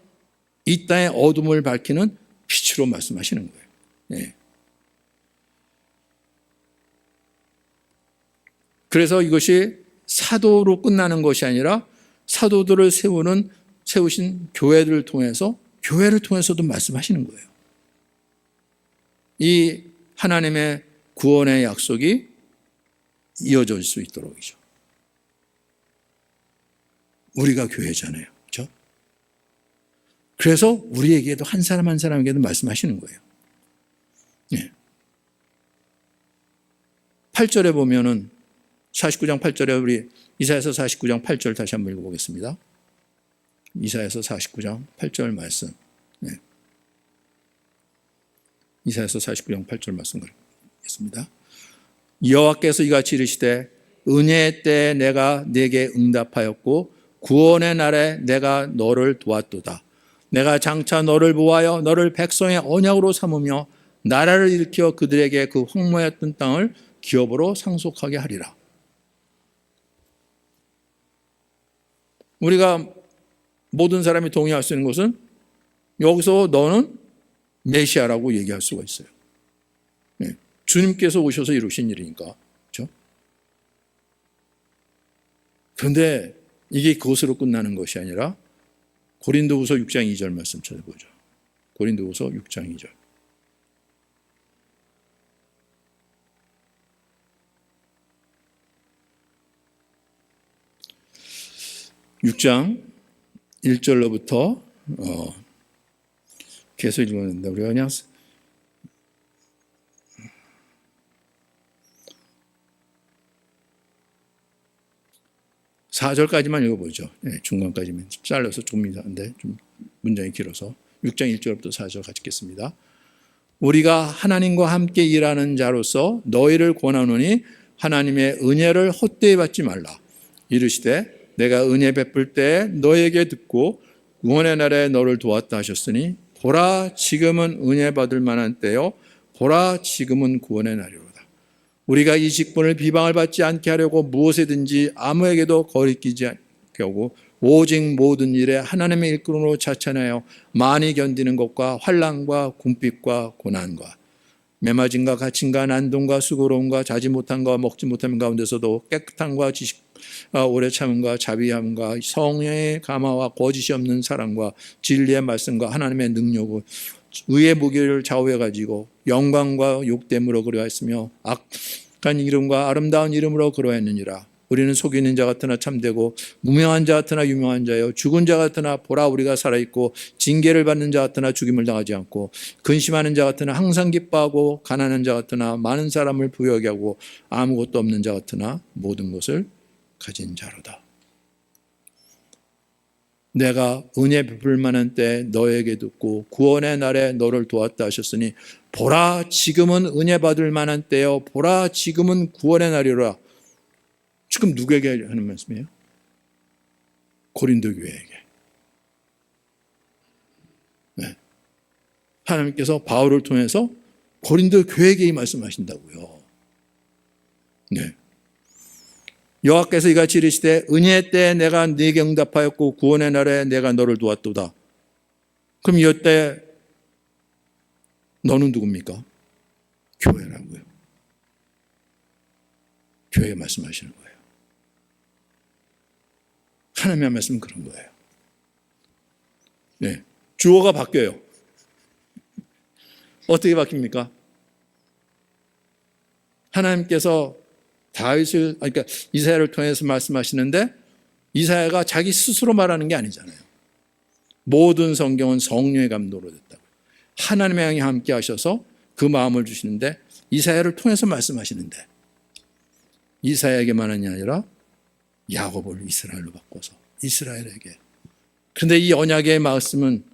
S1: 이 땅의 어둠을 밝히는 빛으로 말씀하시는 거예요. 네. 그래서 이것이 사도로 끝나는 것이 아니라 사도들을 세우신 교회를 통해서 교회를 통해서도 말씀하시는 거예요. 이 하나님의 구원의 약속이 이어질 수 있도록이죠. 우리가 교회잖아요. 그렇죠? 그래서 우리에게도 한 사람 한 사람에게도 말씀하시는 거예요. 네. 8절에 보면은 49장 8절에 우리 이사야서 49장 8절 다시 한번 읽어보겠습니다. 이사야서 49장 8절 말씀. 네. 이사야서 49장 8절 말씀 읽겠습니다. 여호와께서 이같이 이르시되 은혜의 때에 내가 네게 응답하였고 구원의 날에 내가 너를 도왔도다. 내가 장차 너를 보하여 너를 백성의 언약으로 삼으며 나라를 일으켜 그들에게 그 황무했던 땅을 기업으로 상속하게 하리라. 우리가 모든 사람이 동의할 수 있는 것은 여기서 너는 메시아라고 얘기할 수가 있어요. 네. 주님께서 오셔서 이루신 일이니까. 그렇죠? 그런데 이게 그것으로 끝나는 것이 아니라 고린도후서 6장 2절 말씀 찾아보죠. 고린도후서 6장 2절. 6장 1절로부터 계속 읽었는데 우리가 그냥 4절까지만 읽어보죠. 네, 중간까지면 잘라서 조금 이상한데 좀 문장이 길어서 6장 1절부터 4절 같이 읽겠습니다. 우리가 하나님과 함께 일하는 자로서 너희를 권하노니 하나님의 은혜를 헛되이 받지 말라. 이르시되 내가 은혜 베풀 때 너에게 듣고 구원의 날에 너를 도왔다 하셨으니 보라 지금은 은혜 받을 만한 때요 보라 지금은 구원의 날이로다. 우리가 이 직분을 비방을 받지 않게 하려고 무엇에든지 아무에게도 거리끼지 않게 하고 오직 모든 일에 하나님의 일꾼으로 자천하여 많이 견디는 것과 환난과 궁핍과 고난과 매맞음과 갇힘과 난동과 수고로움과 자지 못함과 먹지 못함 가운데서도 깨끗함과 지식과 오래 참음과 자비함과 성령의 감화와 거짓이 없는 사랑과 진리의 말씀과 하나님의 능력을 의의 무기를 좌우해 가지고 영광과 욕됨으로 그러하였으며 악한 이름과 아름다운 이름으로 그러했느니라. 우리는 속이는 자 같으나 참되고 무명한 자 같으나 유명한 자여 죽은 자 같으나 보라 우리가 살아있고 징계를 받는 자 같으나 죽임을 당하지 않고 근심하는 자 같으나 항상 기뻐하고 가난한 자 같으나 많은 사람을 부유하게 하고 아무것도 없는 자 같으나 모든 것을 가진 자로다. 내가 은혜 베풀 만한 때 너에게 듣고 구원의 날에 너를 도왔다 하셨으니 보라 지금은 은혜 받을 만한 때요 보라 지금은 구원의 날이라. 지금 누구에게 하는 말씀이에요? 고린도 교회에게. 네. 하나님께서 바울을 통해서 고린도 교회에게 이 말씀하신다고요. 네. 여호와께서 이같이 이르시되 은혜의 때에 내가 네게 응답하였고 구원의 날에 내가 너를 도왔도다. 그럼 이때 너는 누굽니까? 교회라고요. 교회에 말씀하시는 거예요. 하나님의 말씀은 그런 거예요. 네. 주어가 바뀌어요. 어떻게 바뀝니까? 하나님께서 다윗을, 그러니까 이사야를 통해서 말씀하시는데 이사야가 자기 스스로 말하는 게 아니잖아요. 모든 성경은 성령의 감동으로 됐다고. 하나님의 영이 함께 하셔서 그 마음을 주시는데 이사야를 통해서 말씀하시는데 이사야에게만 하는 게 아니라 야곱을 이스라엘로 바꿔서 이스라엘에게. 그런데 이 언약의 말씀은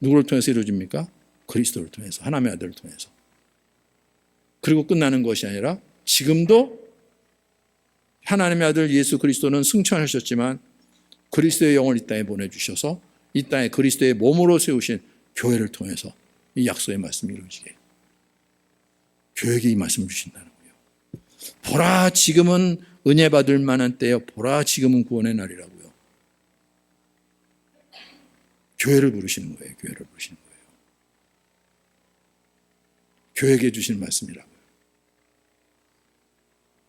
S1: 누구를 통해서 이루어집니까? 그리스도를 통해서, 하나님의 아들을 통해서. 그리고 끝나는 것이 아니라 지금도 하나님의 아들 예수 그리스도는 승천하셨지만 그리스도의 영을 이 땅에 보내주셔서 이 땅에 그리스도의 몸으로 세우신 교회를 통해서 이 약속의 말씀이 이루어지게. 교회에게 이 말씀을 주신다는 거예요. 보라 지금은 은혜 받을 만한 때요 보라 지금은 구원의 날이라고요. 교회를 부르시는 거예요. 교회를 부르시는 거예요. 교회에게 주시는 말씀이라고요.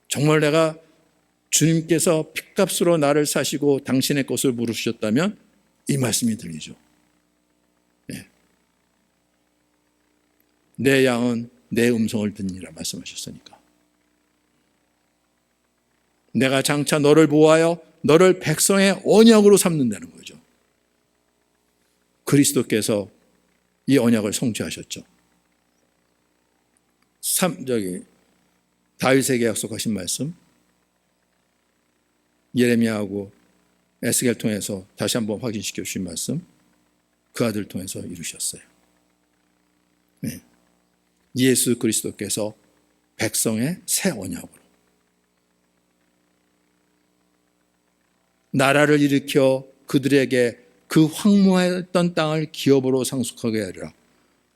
S1: 정말 내가 주님께서 핏값으로 나를 사시고 당신의 것을 부르셨다면 이 말씀이 들리죠. 네. 내 양은 내 음성을 듣니라 말씀하셨으니까. 내가 장차 너를 보호하여 너를 백성의 언약으로 삼는다는 거죠. 그리스도께서 이 언약을 성취하셨죠. 다윗에게 약속하신 말씀, 예레미야하고 에스겔 통해서 다시 한번 확인시켜 주신 말씀, 그 아들 통해서 이루셨어요. 네. 예수 그리스도께서 백성의 새 언약으로 나라를 일으켜 그들에게 그 황무했던 땅을 기업으로 상속하게 하리라.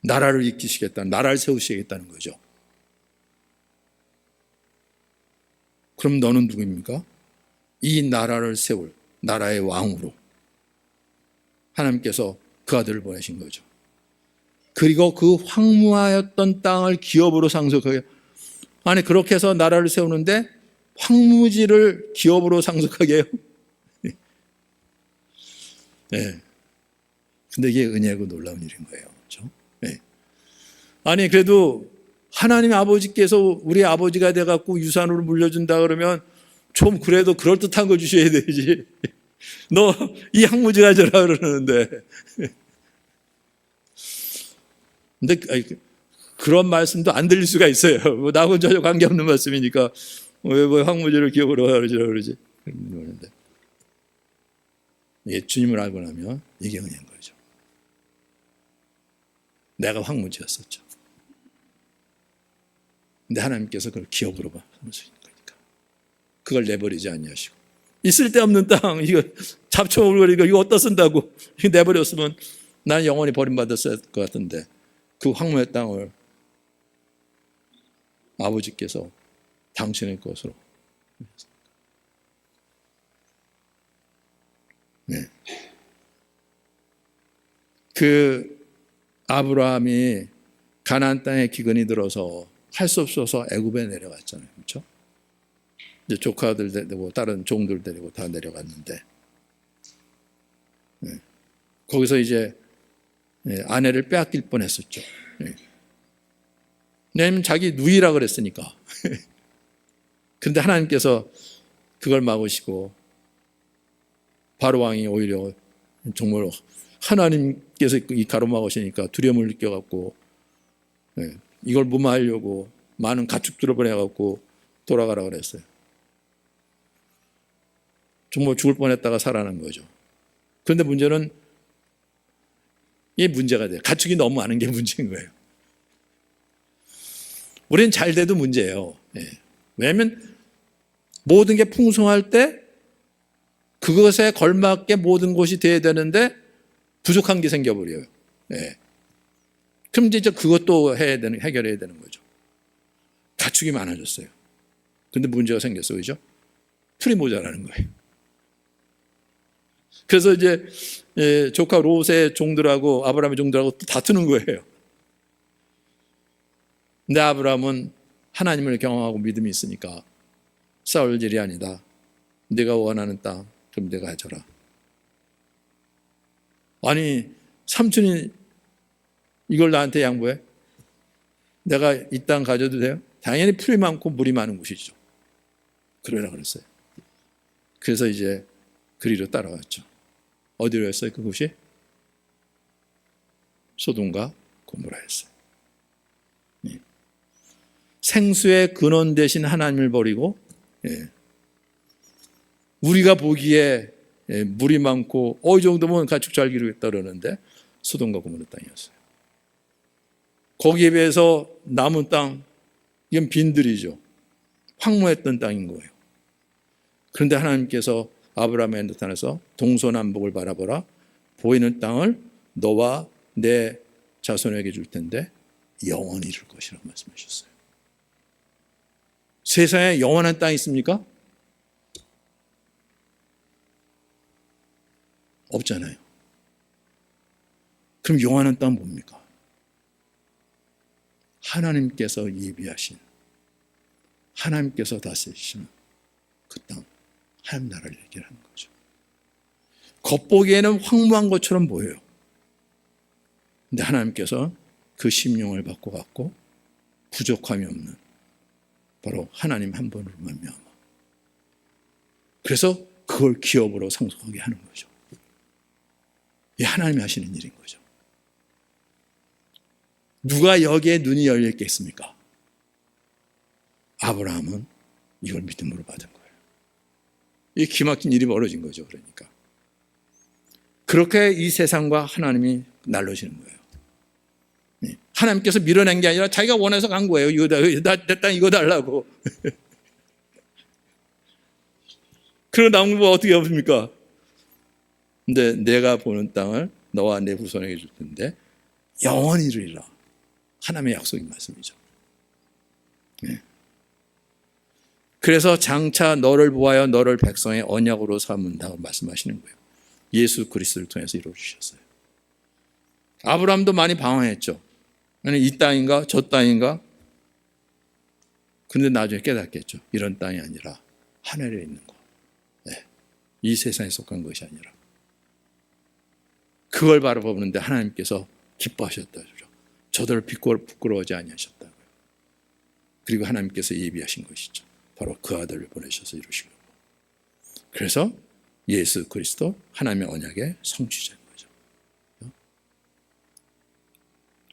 S1: 나라를 이기시겠다, 나라를 세우시겠다는 거죠. 그럼 너는 누구입니까? 이 나라를 세울 나라의 왕으로 하나님께서 그 아들을 보내신 거죠. 그리고 그 황무하였던 땅을 기업으로 상속하게. 아니 그렇게 해서 나라를 세우는데 황무지를 기업으로 상속하게 해요. 네. 근데 이게 은혜고 놀라운 일인 거예요. 그렇죠? 네. 아니 그래도 하나님 아버지께서 우리 아버지가 돼갖고 유산으로 물려준다 그러면 좀 그래도 그럴듯한 거 주셔야 되지. 너 이 항무지 가져라 그러는데. 근데 그런 말씀도 안 들릴 수가 있어요. 뭐 나하고는 전혀 관계없는 말씀이니까 왜 항무지를 기업으로 그러지. 그러는데 이게 주님을 알고 나면 이게 은혜인 거죠. 내가 황무지였었죠. 근데 하나님께서 그걸 기업으로 삼으시는 거니까 그걸 내버리지 아니하시고 이 쓸데없는 땅, 이거 잡초물거리고 이거 어디다 쓴다고 이거 내버렸으면 난 영원히 버림받았을 것 같은데 그 황무의 땅을 아버지께서 당신의 것으로. 네. 그 아브라함이 가나안 땅에 기근이 들어서 할 수 없어서 애굽에 내려갔잖아요. 그렇죠? 이제 조카들 데리고 다른 종들 데리고 다 내려갔는데 네. 거기서 이제 아내를 빼앗길 뻔했었죠. 왜냐하면 자기 누이라 그랬으니까. 그런데 하나님께서 그걸 막으시고 바로 왕이 오히려 정말 하나님께서 이 가로막으시니까 두려움을 느껴갖고 이걸 무마하려고 많은 가축들을 보내갖고 돌아가라 그랬어요. 정말 죽을 뻔했다가 살아난 거죠. 그런데 문제는 이게 문제가 돼요. 가축이 너무 많은 게 문제인 거예요. 우리는 잘 돼도 문제예요. 왜냐하면 모든 게 풍성할 때 그것에 걸맞게 모든 것이 돼야 되는데 부족한 게 생겨버려요. 그럼 이제 그것도 해결해야 되는 거죠. 가축이 많아졌어요. 근데 문제가 생겼어요. 그죠? 풀이 모자라는 거예요. 그래서 이제 조카 롯의 종들하고 아브라함의 종들하고 또 다투는 거예요. 근데 아브라함은 하나님을 경험하고 믿음이 있으니까 싸울 일이 아니다. 네가 원하는 땅 그럼 내가 해줘라. 아니 삼촌이 이걸 나한테 양보해? 내가 이 땅 가져도 돼요? 당연히 풀이 많고 물이 많은 곳이죠. 그러라 그랬어요. 그래서 이제 그리로 따라갔죠. 어디로 했어요? 그곳이? 소돔과 고모라였어요. 생수의 근원 대신 하나님을 버리고 우리가 보기에 물이 많고 이 정도면 가축 잘 기르겠다 그러는데 소돔과 고모라 땅이었어요. 거기에 비해서 남은 땅 이건 빈들이죠. 황무했던 땅인 거예요. 그런데 하나님께서 아브라함에 나타나서 동서남북을 바라보라. 보이는 땅을 너와 내 자손에게 줄 텐데 영원히 이룰 것이라고 말씀하셨어요. 세상에 영원한 땅이 있습니까? 없잖아요. 그럼 영원한 땅은 뭡니까? 하나님께서 예비하신, 하나님께서 다스리시는 그 땅, 하나님 나라를 얘기하는 거죠. 겉보기에는 황무한 것처럼 보여요. 근데 하나님께서 그 심령을 받고 갖고 부족함이 없는 바로 하나님 한 분으로 말미암아. 그래서 그걸 기업으로 상속하게 하는 거죠. 이 하나님이 하시는 일인 거죠. 누가 여기에 눈이 열렸겠습니까? 아브라함은 이걸 믿음으로 받은 거예요. 이 기막힌 일이 벌어진 거죠. 그러니까 그렇게 이 세상과 하나님이 날로시는 거예요. 하나님께서 밀어낸 게 아니라 자기가 원해서 간 거예요. 이거 내 땅 이거 달라고. 그런 나무 어떻게 없습니까? 근데 내가 보는 땅을 너와 내 후손에게 줄 텐데 영원히 이루리라. 하나님의 약속인 말씀이죠. 그래서 장차 너를 보하여 너를 백성의 언약으로 삼는다고 말씀하시는 거예요. 예수 그리스도를 통해서 이루어주셨어요. 아브라함도 많이 방황했죠. 이 땅인가 저 땅인가? 근데 나중에 깨닫겠죠. 이런 땅이 아니라 하늘에 있는 거. 이 세상에 속한 것이 아니라 그걸 바라보는데 하나님께서 기뻐하셨다죠. 저들을 부끄러워하지 아니하셨다고요. 그리고 하나님께서 예비하신 것이죠. 바로 그 아들을 보내셔서 이루신 거고. 그래서 예수 그리스도 하나님의 언약의 성취자인 거죠.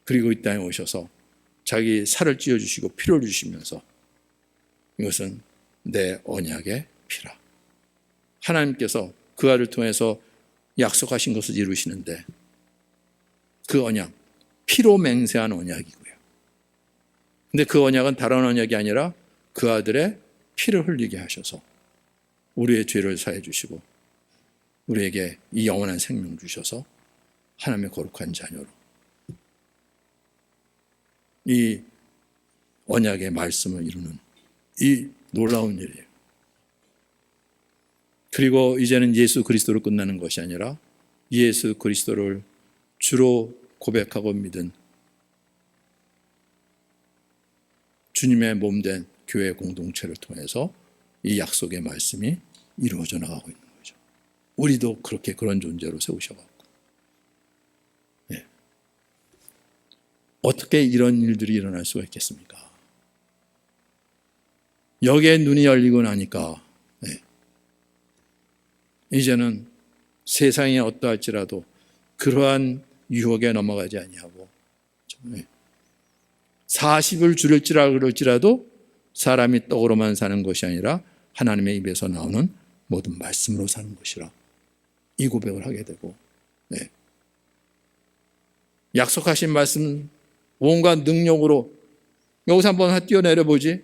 S1: 그리고 이 땅에 오셔서 자기 살을 찌어주시고 피를 주시면서 이것은 내 언약의 피라. 하나님께서 그 아들을 통해서 약속하신 것을 이루시는데 그 언약, 피로 맹세한 언약이고요. 근데 그 언약은 다른 언약이 아니라 그 아들의 피를 흘리게 하셔서 우리의 죄를 사해 주시고 우리에게 이 영원한 생명 주셔서 하나님의 거룩한 자녀로 이 언약의 말씀을 이루는 이 놀라운 일이에요. 그리고 이제는 예수 그리스도로 끝나는 것이 아니라 예수 그리스도를 주로 고백하고 믿은 주님의 몸된 교회 공동체를 통해서 이 약속의 말씀이 이루어져 나가고 있는 거죠. 우리도 그렇게 그런 존재로 세우셔갖고 네. 어떻게 이런 일들이 일어날 수가 있겠습니까? 여기에 눈이 열리고 나니까 네. 이제는 세상이 어떠할지라도 그러한 유혹에 넘어가지 아니하고 40을 줄일지라 그럴지라도 사람이 떡으로만 사는 것이 아니라 하나님의 입에서 나오는 모든 말씀으로 사는 것이라 이 고백을 하게 되고 네. 약속하신 말씀 온갖 능력으로 여기서 한번 뛰어내려 보지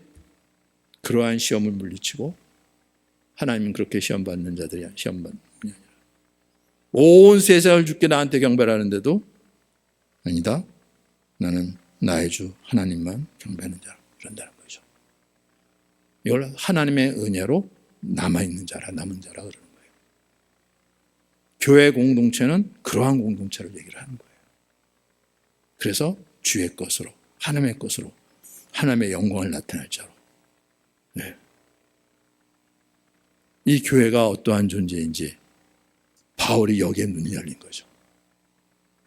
S1: 그러한 시험을 물리치고 하나님은 그렇게 시험받는 자들이 시험받는 분이 아니라 온 세상을 주께 나한테 경배하는데도 아니다. 나는 나의 주 하나님만 경배하는 자라 그런다는 거죠. 이걸 하나님의 은혜로 남아있는 자라 남은 자라 그러는 거예요. 교회 공동체는 그러한 공동체를 얘기를 하는 거예요. 그래서 주의 것으로 하나님의 것으로 하나님의 영광을 나타낼 자로 네. 이 교회가 어떠한 존재인지 바울이 여기에 눈이 열린 거죠.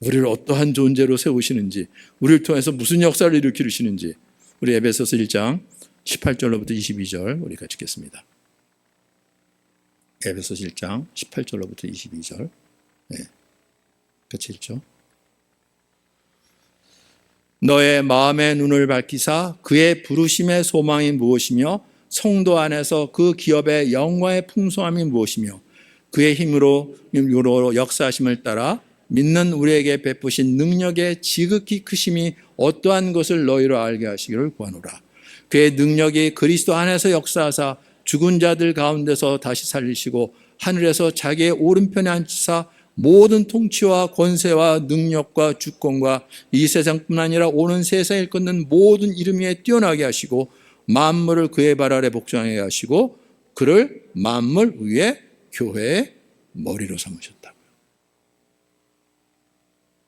S1: 우리를 어떠한 존재로 세우시는지 우리를 통해서 무슨 역사를 일으키시는지 우리 에베소서 1장 18절로부터 22절 우리 같이 읽겠습니다. 에베소서 1장 18절로부터 22절 네. 같이 읽죠. 너의 마음의 눈을 밝히사 그의 부르심의 소망이 무엇이며 성도 안에서 그 기업의 영광의 풍성함이 무엇이며 그의 힘으로 역사하심을 따라 믿는 우리에게 베푸신 능력의 지극히 크심이 어떠한 것을 너희로 알게 하시기를 구하노라. 그의 능력이 그리스도 안에서 역사하사 죽은 자들 가운데서 다시 살리시고 하늘에서 자기의 오른편에 앉히사 모든 통치와 권세와 능력과 주권과 이 세상뿐 아니라 오는 세상에 일컫는 모든 이름 위에 뛰어나게 하시고 만물을 그의 발 아래 복종하게 하시고 그를 만물 위에 교회의 머리로 삼으셨다고요.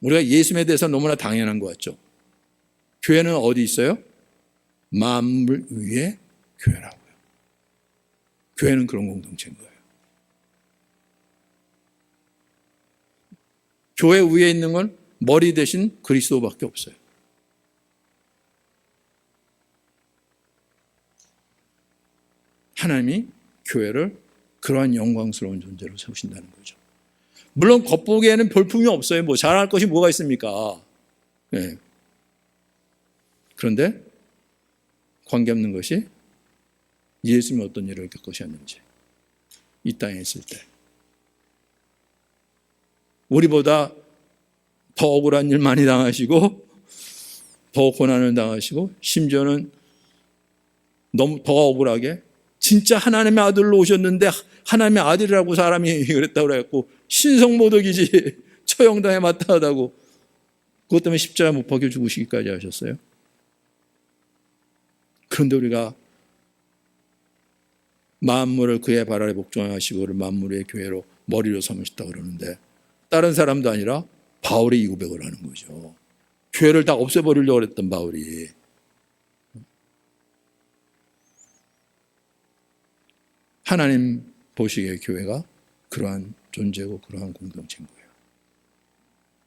S1: 우리가 예수님에 대해서 너무나 당연한 것 같죠. 교회는 어디 있어요? 만물 위에 교회라고요. 교회는 그런 공동체인 거예요. 교회 위에 있는 건 머리 대신 그리스도밖에 없어요. 하나님이 교회를 그러한 영광스러운 존재로 세우신다는 거죠. 물론 겉보기에는 볼품이 없어요. 뭐 잘할 것이 뭐가 있습니까? 네. 그런데 관계없는 것이 예수님이 어떤 일을 겪으셨는지 이 땅에 있을 때 우리보다 더 억울한 일 많이 당하시고 더 고난을 당하시고 심지어는 너무 더 억울하게 진짜 하나님의 아들로 오셨는데 하나님의 아들이라고 사람이 그랬다고 그래갖고 신성모독이지 처형당에 마땅하다고 그것 때문에 십자가 못 박혀 죽으시기까지 하셨어요. 그런데 우리가 만물을 그의 발 아래 복종하시고 만물의 교회로 머리로 삼으셨다고 그러는데 다른 사람도 아니라 바울이 이 고백을 하는 거죠. 교회를 다 없애버리려고 했던 바울이 하나님 보시기에 교회가 그러한 존재고 그러한 공동체인 거예요.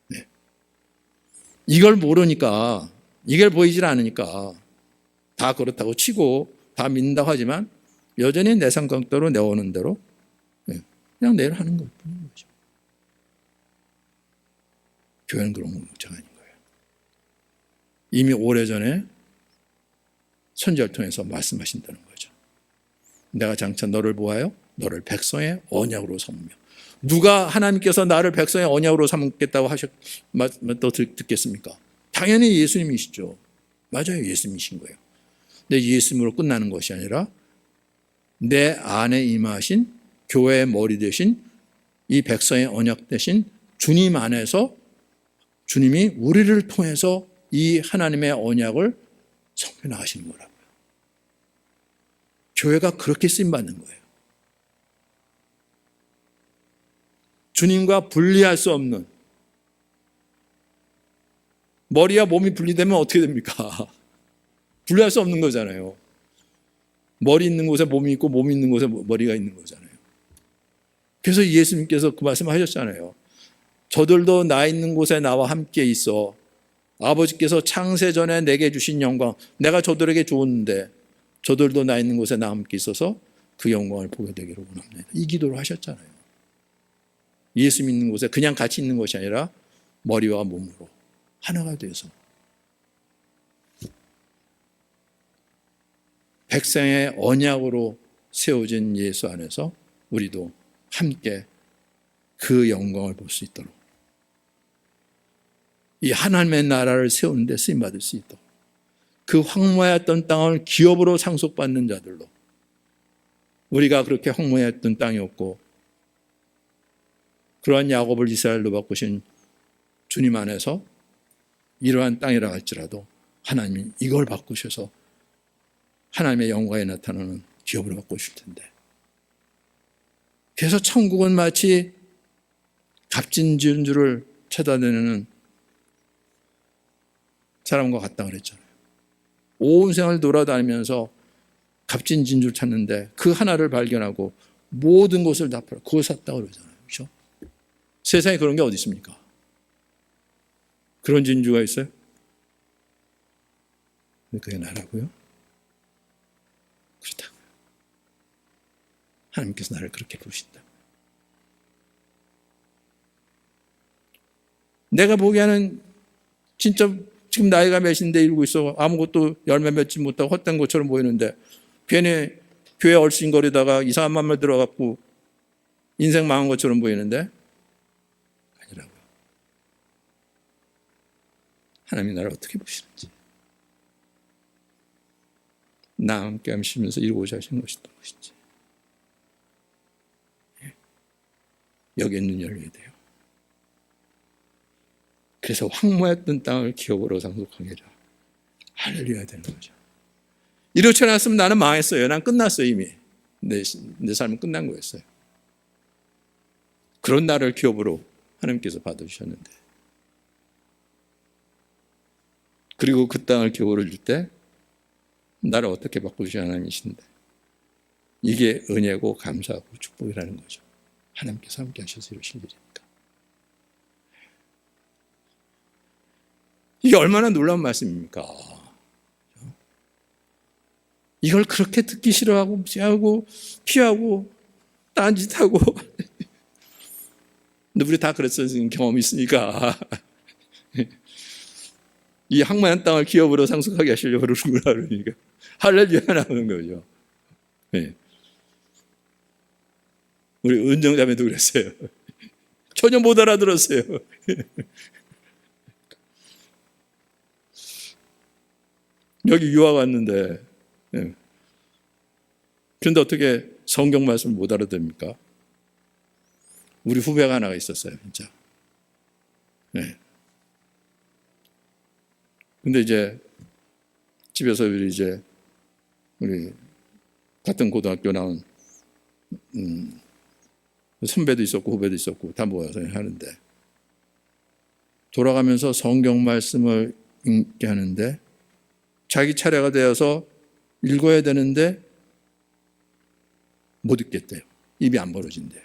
S1: 네. 이걸 모르니까 이걸 보이질 않으니까 다 그렇다고 치고 다 믿는다고 하지만 여전히 내 생각대로 내오는 대로 그냥 내일 하는 것뿐인 거죠. 교회는 그런 공동체가 아닌 거예요. 이미 오래전에 선지자를 통해서 말씀하신다는 거죠. 내가 장차 너를 보아요. 너를 백성의 언약으로 삼으며. 누가 하나님께서 나를 백성의 언약으로 삼겠다고 또 듣겠습니까? 당연히 예수님이시죠. 맞아요. 예수님이신 거예요. 근데 예수님으로 끝나는 것이 아니라 내 안에 임하신 교회의 머리 대신 이 백성의 언약 대신 주님 안에서 주님이 우리를 통해서 이 하나님의 언약을 성취해 나가시는 거라고요. 교회가 그렇게 쓰임받는 거예요. 주님과 분리할 수 없는, 머리와 몸이 분리되면 어떻게 됩니까? 분리할 수 없는 거잖아요. 머리 있는 곳에 몸이 있고 몸이 있는 곳에 머리가 있는 거잖아요. 그래서 예수님께서 그 말씀 하셨잖아요. 저들도 나 있는 곳에 나와 함께 있어 아버지께서 창세 전에 내게 주신 영광, 내가 저들에게 주었는데 저들도 나 있는 곳에 나와 함께 있어서 그 영광을 보게 되기를 원합니다. 이 기도를 하셨잖아요. 예수 믿는 곳에 그냥 같이 있는 것이 아니라 머리와 몸으로 하나가 돼서 백성의 언약으로 세워진 예수 안에서 우리도 함께 그 영광을 볼 수 있도록, 이 하나님의 나라를 세우는 데 쓰임받을 수 있도록, 그 황무하였던 땅을 기업으로 상속받는 자들로, 우리가 그렇게 황무하였던 땅이었고 그러한 야곱을 이스라엘로 바꾸신 주님 안에서 이러한 땅이라 할지라도 하나님이 이걸 바꾸셔서 하나님의 영광에 나타나는 기업으로 바꾸실 텐데, 그래서 천국은 마치 값진 진주를 찾아내는 사람과 같다 그랬잖아요. 온 생을 돌아다니면서 값진 진주를 찾는데 그 하나를 발견하고 모든 것을 다 팔아 그걸 샀다 그러잖아요. 그렇죠? 세상에 그런 게 어디 있습니까? 그런 진주가 있어요? 그게 나라고요? 그렇다고요. 하나님께서 나를 그렇게 부르신다. 내가 보기에는 진짜 지금 나이가 몇인데 이러고 있어 아무것도 열매 맺지 못하고 헛된 것처럼 보이는데 괜히 교회 얼씬거리다가 이상한 맘만 들어갖고 인생 망한 것처럼 보이는데 아니라고요. 하나님이 나를 어떻게 보시는지, 나와 함께 하시면서 이루고자 하시는 것이 어떤 것인지 여기에 눈 열려야 돼요. 그래서 황무했던 땅을 기업으로 상속하기를 할렐루야 되는 거죠. 이렇지 않았으면 나는 망했어요. 난 끝났어요. 이미 내 삶은 끝난 거였어요. 그런 나를 기업으로 하나님께서 받으셨는데, 그리고 그 땅을 기업으로 줄 때 나를 어떻게 바꾸시는 하나님이신데, 이게 은혜고 감사하고 축복이라는 거죠. 하나님께서 함께 하셔서 이루실 일이니까. 이게 얼마나 놀라운 말씀입니까? 이걸 그렇게 듣기 싫어하고 피하고 딴짓하고 근데 우리 다 그랬었는 경험이 있으니까 이 황무한 땅을 기업으로 상속하게 하시려고 그러는구나 그러니까 할렐루야 나오는 거죠. 네. 우리 은정자매도 그랬어요. 전혀 못 알아들었어요. 여기 유학 왔는데 그런데 어떻게 성경 말씀을 못 알아듣습니까? 우리 후배가 하나가 있었어요. 진짜. 네. 근데 이제 집에서 우리 같은 고등학교 나온 선배도 있었고 후배도 있었고 다 모여서 하는데, 돌아가면서 성경 말씀을 읽게 하는데 자기 차례가 되어서 읽어야 되는데 못 읽겠대요. 입이 안 벌어진대요.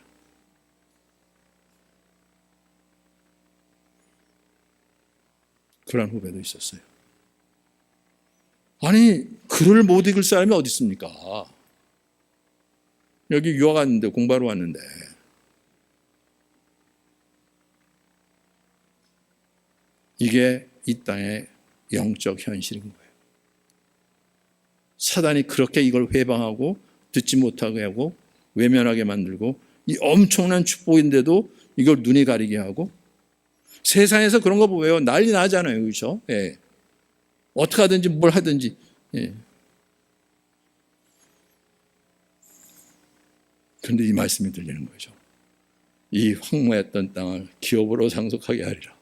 S1: 그런 후배도 있었어요. 아니, 글을 못 읽을 사람이 어디 있습니까? 여기 유학 왔는데, 공부하러 왔는데. 이게 이 땅의 영적 현실인 거예요. 사단이 그렇게 이걸 회방하고 듣지 못하게 하고 외면하게 만들고, 이 엄청난 축복인데도 이걸 눈이 가리게 하고, 세상에서 그런 거 보면 난리 나잖아요. 그렇죠? 예. 어떻게 하든지 뭘 하든지. 예. 그런데 이 말씀이 들리는 거죠. 이 황무했던 땅을 기업으로 상속하게 하리라.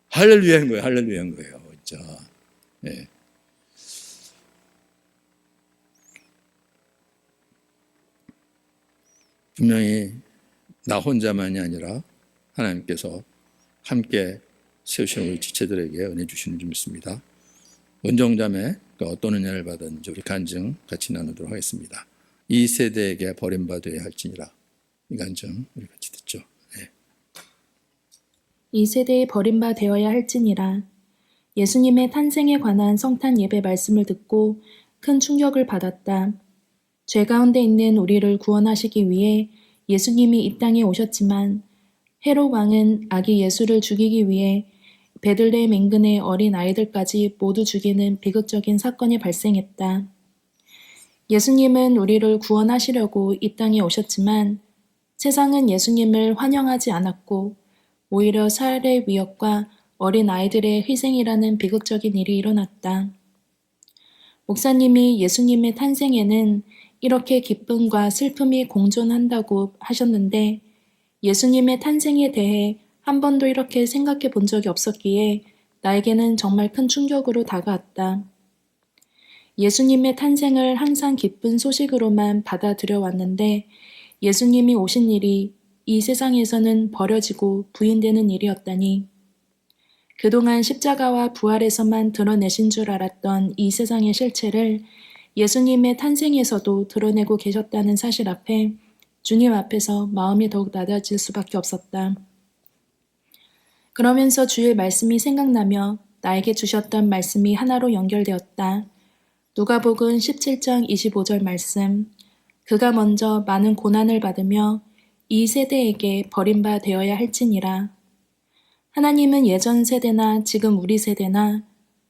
S1: 할렐루야인 거예요. 할렐루야인 거예요. 진짜. 예. 분명히 나 혼자만이 아니라 하나님께서 함께 세우시는 우리 지체들에게 은혜 주시는 줄 믿습니다. 은정자매 어떤 은혜를 받았는지 우리 간증 같이 나누도록 하겠습니다. 이 세대에게 버림받아야 할지니라. 이 간증 우리 같이 듣죠. 네.
S2: 이 세대에 버림받아야 할지니라. 예수님의 탄생에 관한 성탄 예배 말씀을 듣고 큰 충격을 받았다. 죄 가운데 있는 우리를 구원하시기 위해 예수님이 이 땅에 오셨지만 헤롯 왕은 아기 예수를 죽이기 위해 베들레헴 인근의 어린 아이들까지 모두 죽이는 비극적인 사건이 발생했다. 예수님은 우리를 구원하시려고 이 땅에 오셨지만 세상은 예수님을 환영하지 않았고 오히려 살해 위협과 어린 아이들의 희생이라는 비극적인 일이 일어났다. 목사님이 예수님의 탄생에는 이렇게 기쁨과 슬픔이 공존한다고 하셨는데 예수님의 탄생에 대해 한 번도 이렇게 생각해 본 적이 없었기에 나에게는 정말 큰 충격으로 다가왔다. 예수님의 탄생을 항상 기쁜 소식으로만 받아들여 왔는데 예수님이 오신 일이 이 세상에서는 버려지고 부인되는 일이었다니. 그동안 십자가와 부활에서만 드러내신 줄 알았던 이 세상의 실체를 예수님의 탄생에서도 드러내고 계셨다는 사실 앞에 주님 앞에서 마음이 더욱 낮아질 수밖에 없었다. 그러면서 주의 말씀이 생각나며 나에게 주셨던 말씀이 하나로 연결되었다. 누가복음 17장 25절 말씀. 그가 먼저 많은 고난을 받으며 이 세대에게 버림받아야 할지니라. 하나님은 예전 세대나 지금 우리 세대나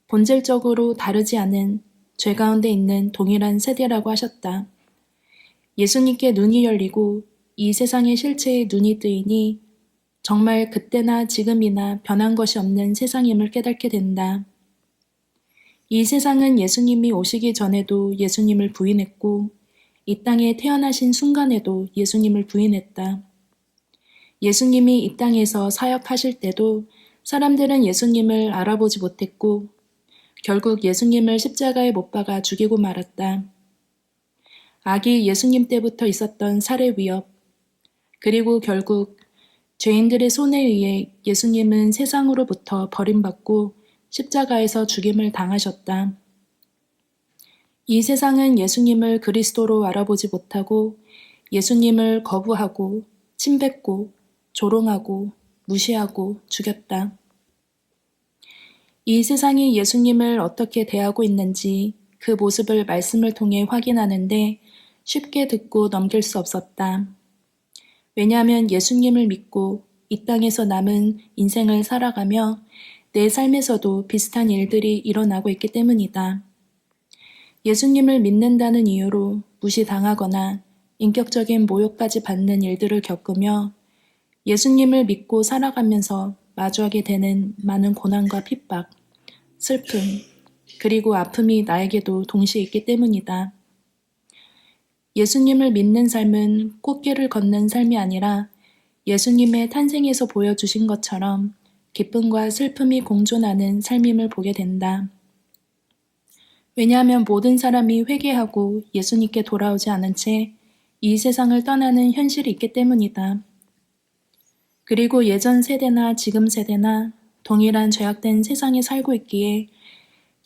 S2: 본질적으로 다르지 않은 죄 가운데 있는 동일한 세대라고 하셨다. 예수님께 눈이 열리고 이 세상의 실체에 눈이 뜨이니 정말 그때나 지금이나 변한 것이 없는 세상임을 깨닫게 된다. 이 세상은 예수님이 오시기 전에도 예수님을 부인했고 이 땅에 태어나신 순간에도 예수님을 부인했다. 예수님이 이 땅에서 사역하실 때도 사람들은 예수님을 알아보지 못했고 결국 예수님을 십자가에 못 박아 죽이고 말았다. 아기 예수님 때부터 있었던 살해 위협, 그리고 결국 죄인들의 손에 의해 예수님은 세상으로부터 버림받고 십자가에서 죽임을 당하셨다. 이 세상은 예수님을 그리스도로 알아보지 못하고 예수님을 거부하고 침뱉고 조롱하고 무시하고 죽였다. 이 세상이 예수님을 어떻게 대하고 있는지 그 모습을 말씀을 통해 확인하는데 쉽게 듣고 넘길 수 없었다. 왜냐하면 예수님을 믿고 이 땅에서 남은 인생을 살아가며 내 삶에서도 비슷한 일들이 일어나고 있기 때문이다. 예수님을 믿는다는 이유로 무시당하거나 인격적인 모욕까지 받는 일들을 겪으며 예수님을 믿고 살아가면서 마주하게 되는 많은 고난과 핍박, 슬픔, 그리고 아픔이 나에게도 동시에 있기 때문이다. 예수님을 믿는 삶은 꽃길을 걷는 삶이 아니라 예수님의 탄생에서 보여주신 것처럼 기쁨과 슬픔이 공존하는 삶임을 보게 된다. 왜냐하면 모든 사람이 회개하고 예수님께 돌아오지 않은 채 이 세상을 떠나는 현실이 있기 때문이다. 그리고 예전 세대나 지금 세대나 동일한 죄악된 세상에 살고 있기에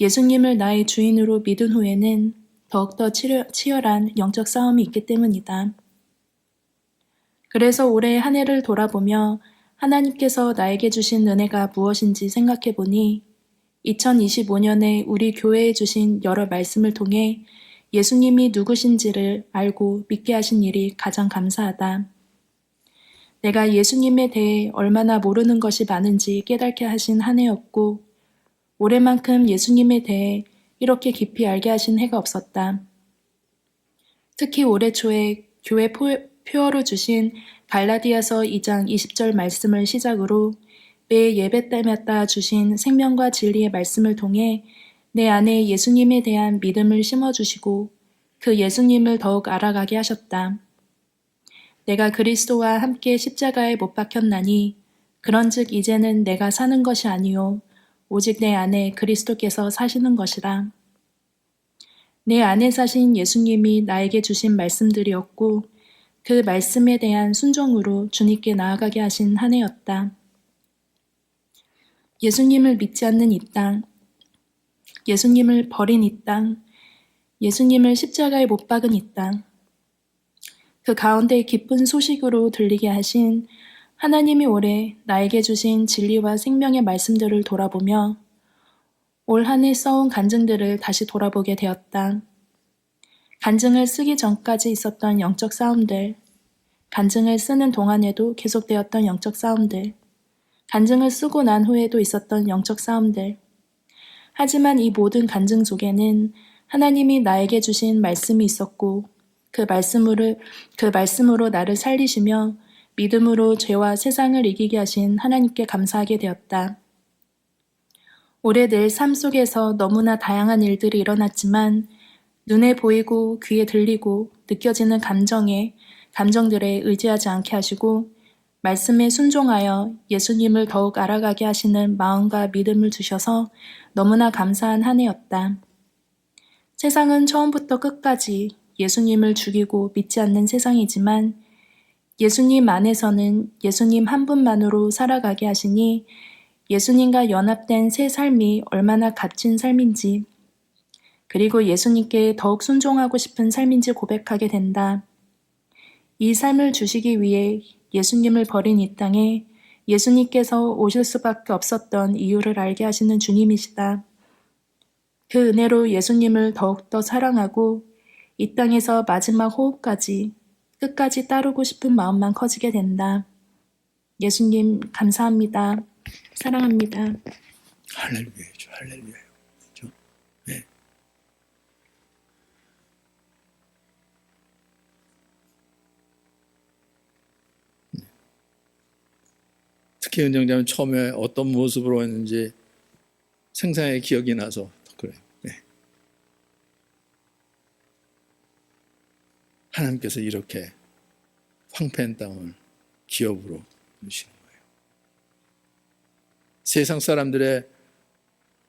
S2: 예수님을 나의 주인으로 믿은 후에는 더욱더 치열한 영적 싸움이 있기 때문이다. 그래서 올해 한 해를 돌아보며 하나님께서 나에게 주신 은혜가 무엇인지 생각해 보니 2025년에 우리 교회에 주신 여러 말씀을 통해 예수님이 누구신지를 알고 믿게 하신 일이 가장 감사하다. 내가 예수님에 대해 얼마나 모르는 것이 많은지 깨닫게 하신 한 해였고 올해만큼 예수님에 대해 이렇게 깊이 알게 하신 해가 없었다. 특히 올해 초에 교회 표어로 주신 갈라디아서 2장 20절 말씀을 시작으로 매 예배 때마다 주신 생명과 진리의 말씀을 통해 내 안에 예수님에 대한 믿음을 심어주시고 그 예수님을 더욱 알아가게 하셨다. 내가 그리스도와 함께 십자가에 못 박혔나니 그런즉 이제는 내가 사는 것이 아니요 오직 내 안에 그리스도께서 사시는 것이라. 내 안에 사신 예수님이 나에게 주신 말씀들이었고 그 말씀에 대한 순종으로 주님께 나아가게 하신 한 해였다. 예수님을 믿지 않는 이 땅, 예수님을 버린 이 땅, 예수님을 십자가에 못 박은 이 땅, 그 가운데 기쁜 소식으로 들리게 하신 하나님이 올해 나에게 주신 진리와 생명의 말씀들을 돌아보며 올 한 해 써온 간증들을 다시 돌아보게 되었다. 간증을 쓰기 전까지 있었던 영적 싸움들, 간증을 쓰는 동안에도 계속되었던 영적 싸움들, 간증을 쓰고 난 후에도 있었던 영적 싸움들. 하지만 이 모든 간증 속에는 하나님이 나에게 주신 말씀이 있었고 그 말씀으로 나를 살리시며 믿음으로 죄와 세상을 이기게 하신 하나님께 감사하게 되었다. 올해 내 삶 속에서 너무나 다양한 일들이 일어났지만 눈에 보이고 귀에 들리고 느껴지는 감정들에 의지하지 않게 하시고 말씀에 순종하여 예수님을 더욱 알아가게 하시는 마음과 믿음을 주셔서 너무나 감사한 한 해였다. 세상은 처음부터 끝까지 예수님을 죽이고 믿지 않는 세상이지만 예수님 안에서는 예수님 한 분만으로 살아가게 하시니 예수님과 연합된 새 삶이 얼마나 값진 삶인지 그리고 예수님께 더욱 순종하고 싶은 삶인지 고백하게 된다. 이 삶을 주시기 위해 예수님을 버린 이 땅에 예수님께서 오실 수밖에 없었던 이유를 알게 하시는 주님이시다. 그 은혜로 예수님을 더욱더 사랑하고 이 땅에서 마지막 호흡까지 끝까지 따르고 싶은 마음만 커지게 된다. 예수님 감사합니다. 사랑합니다.
S1: 할렐루야죠. 할렐루야요. 그렇죠? 네. 특히 은정자는 처음에 어떤 모습으로 했는지 생생하게 기억이 나서 그래요. 네. 하나님께서 이렇게 황폐한 땅을 기업으로 주시는 거예요. 세상 사람들의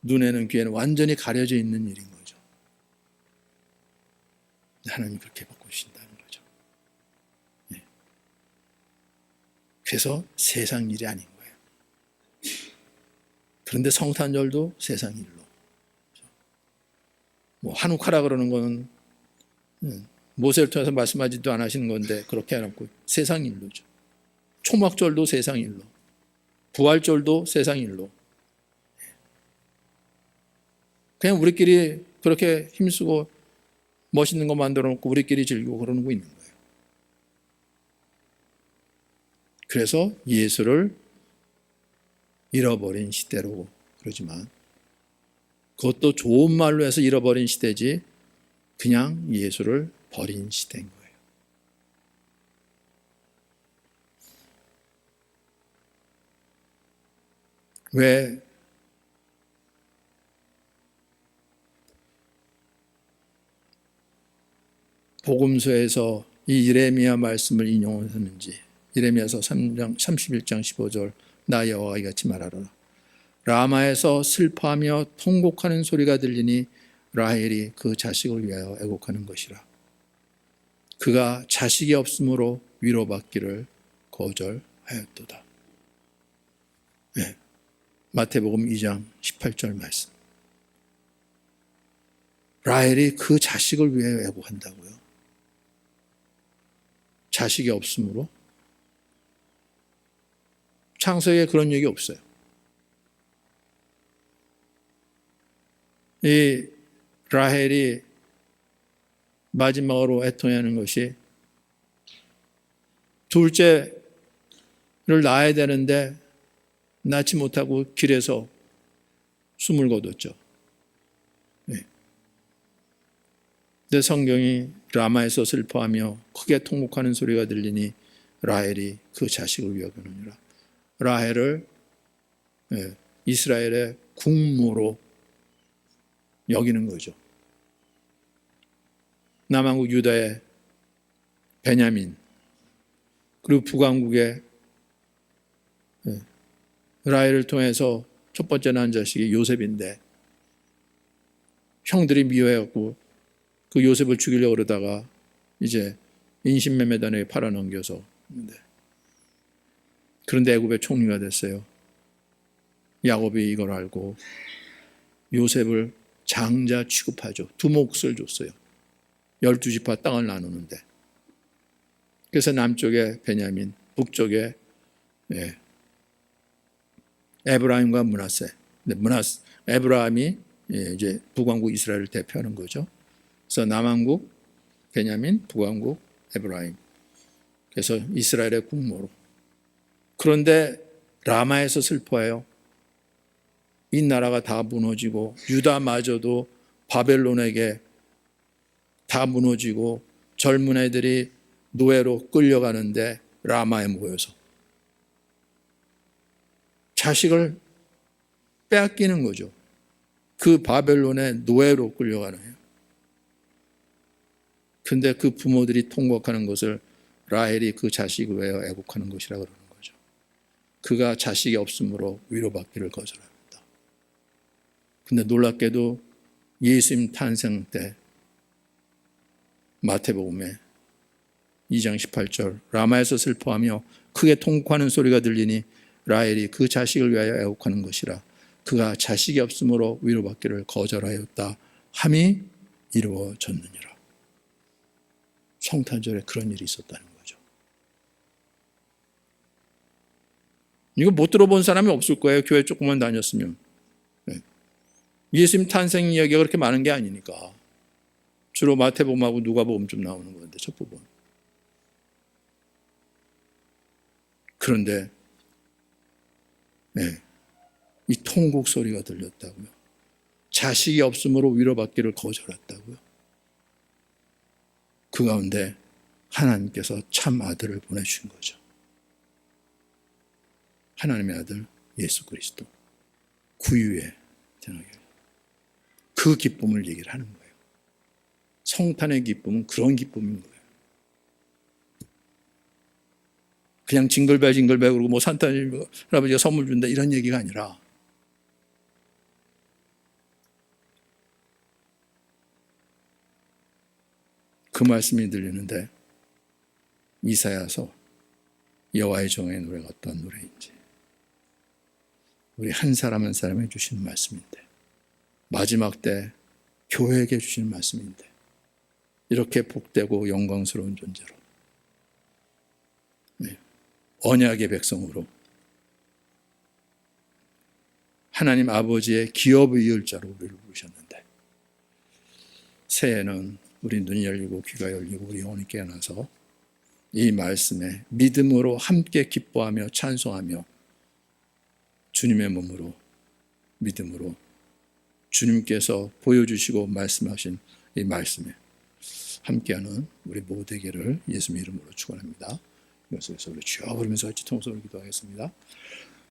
S1: 눈에는 귀에는 완전히 가려져 있는 일인 거죠. 하나님이 그렇게 바꾸신다는 거죠. 네. 그래서 세상 일이 아닌 거예요. 그런데 성탄절도 세상 일로. 뭐 한우카라 그러는 거는 모세를 통해서 말씀하지도 안 하시는 건데 그렇게 해놓고 세상 일로죠. 초막절도 세상 일로. 부활절도 세상 일로. 그냥 우리끼리 그렇게 힘쓰고 멋있는 거 만들어 놓고 우리끼리 즐기고 그러는 거 있는 거예요. 그래서 예수를 잃어버린 시대로 그러지만 그것도 좋은 말로 해서 잃어버린 시대지 그냥 예수를 버린 시대인 거예요. 왜 복음서에서 이 예레미야 말씀을 인용했는지 예레미야서 3장 31장 15절 나 여호와가 이같이 말하노라 라마에서 슬퍼하며 통곡하는 소리가 들리니 라헬이 그 자식을 위하여 애곡하는 것이라 그가 자식이 없으므로 위로받기를 거절하였도다. 네. 마태복음 2장 18절 말씀. 라헬이 그 자식을 위해 애곡한다고요. 자식이 없으므로? 창세기에 그런 얘기 없어요. 이 라헬이 마지막으로 애통하는 것이 둘째를 낳아야 되는데 낳지 못하고 길에서 숨을 거뒀죠. 네. 근데 성경이 라마에서 슬퍼하며 크게 통곡하는 소리가 들리니 라헬이 그 자식을 위하거니라. 라헬을 이스라엘의 국모로 여기는 거죠. 남한국 유다의 베냐민, 그리고 북왕국의 라헬을 통해서 첫 번째 난 자식이 요셉인데 형들이 미워해갖고 그 요셉을 죽이려고 그러다가 이제 인신매매단에게 팔아넘겨서, 그런데 애굽의 총리가 됐어요. 야곱이 이걸 알고 요셉을 장자 취급하죠. 두 몫을 줬어요. 12지파 땅을 나누는데. 그래서 남쪽에 베냐민, 북쪽에 에브라임과 므낫세. 에브라임이 이제 북왕국 이스라엘을 대표하는 거죠. 그래서 남왕국 베냐민, 북왕국 에브라임. 그래서 이스라엘의 국모로. 그런데 라마에서 슬퍼해요. 이 나라가 다 무너지고 유다마저도 바벨론에게 다 무너지고 젊은 애들이 노예로 끌려가는데 라마에 모여서 자식을 빼앗기는 거죠. 그 바벨론의 노예로 끌려가는 거예요. 근데 그 부모들이 통곡하는 것을 라헬이 그 자식을 위하여 애곡하는 것이라 그러는 거죠. 그가 자식이 없으므로 위로받기를 거절합니다. 근데 놀랍게도 예수님 탄생 때 마태복음에 2장 18절 라마에서 슬퍼하며 크게 통곡하는 소리가 들리니 라헬이 그 자식을 위하여 애곡하는 것이라 그가 자식이 없으므로 위로받기를 거절하였다 함이 이루어졌느니라. 성탄절에 그런 일이 있었다는 거죠. 이거 못 들어본 사람이 없을 거예요. 교회 조금만 다녔으면. 예수님 탄생 이야기가 그렇게 많은 게 아니니까. 주로 마태복음하고 누가복음 좀 나오는 건데 첫 부분. 그런데 이 통곡 소리가 들렸다고요. 자식이 없으므로 위로받기를 거절했다고요. 그 가운데 하나님께서 참 아들을 보내주신 거죠. 하나님의 아들 예수 그리스도 구유에 태어나게 그 기쁨을 얘기를 하는 거예요. 성탄의 기쁨은 그런 기쁨인 거예요. 그냥 징글벨 그러고 뭐 산타 할아버지가 선물 준다 이런 얘기가 아니라 그 말씀이 들리는데 이사야서 여호와의 종의 노래가 어떤 노래인지 우리 한 사람 한 사람에 주시는 말씀인데 마지막 때 교회에게 주시는 말씀인데 이렇게 복되고 영광스러운 존재로 언약의 백성으로 하나님 아버지의 기업의 이을자로 우리를 부르셨는데 새해에는 우리 눈이 열리고 귀가 열리고 우리 영혼이 깨어나서 이 말씀에 믿음으로 함께 기뻐하며 찬송하며 주님의 몸으로 믿음으로 주님께서 보여주시고 말씀하신 이 말씀에 함께하는 우리 모두에게를 예수님의 이름으로 축원합니다. 이것을 우리 주여 부르면서 같이 통성으로 기도하겠습니다.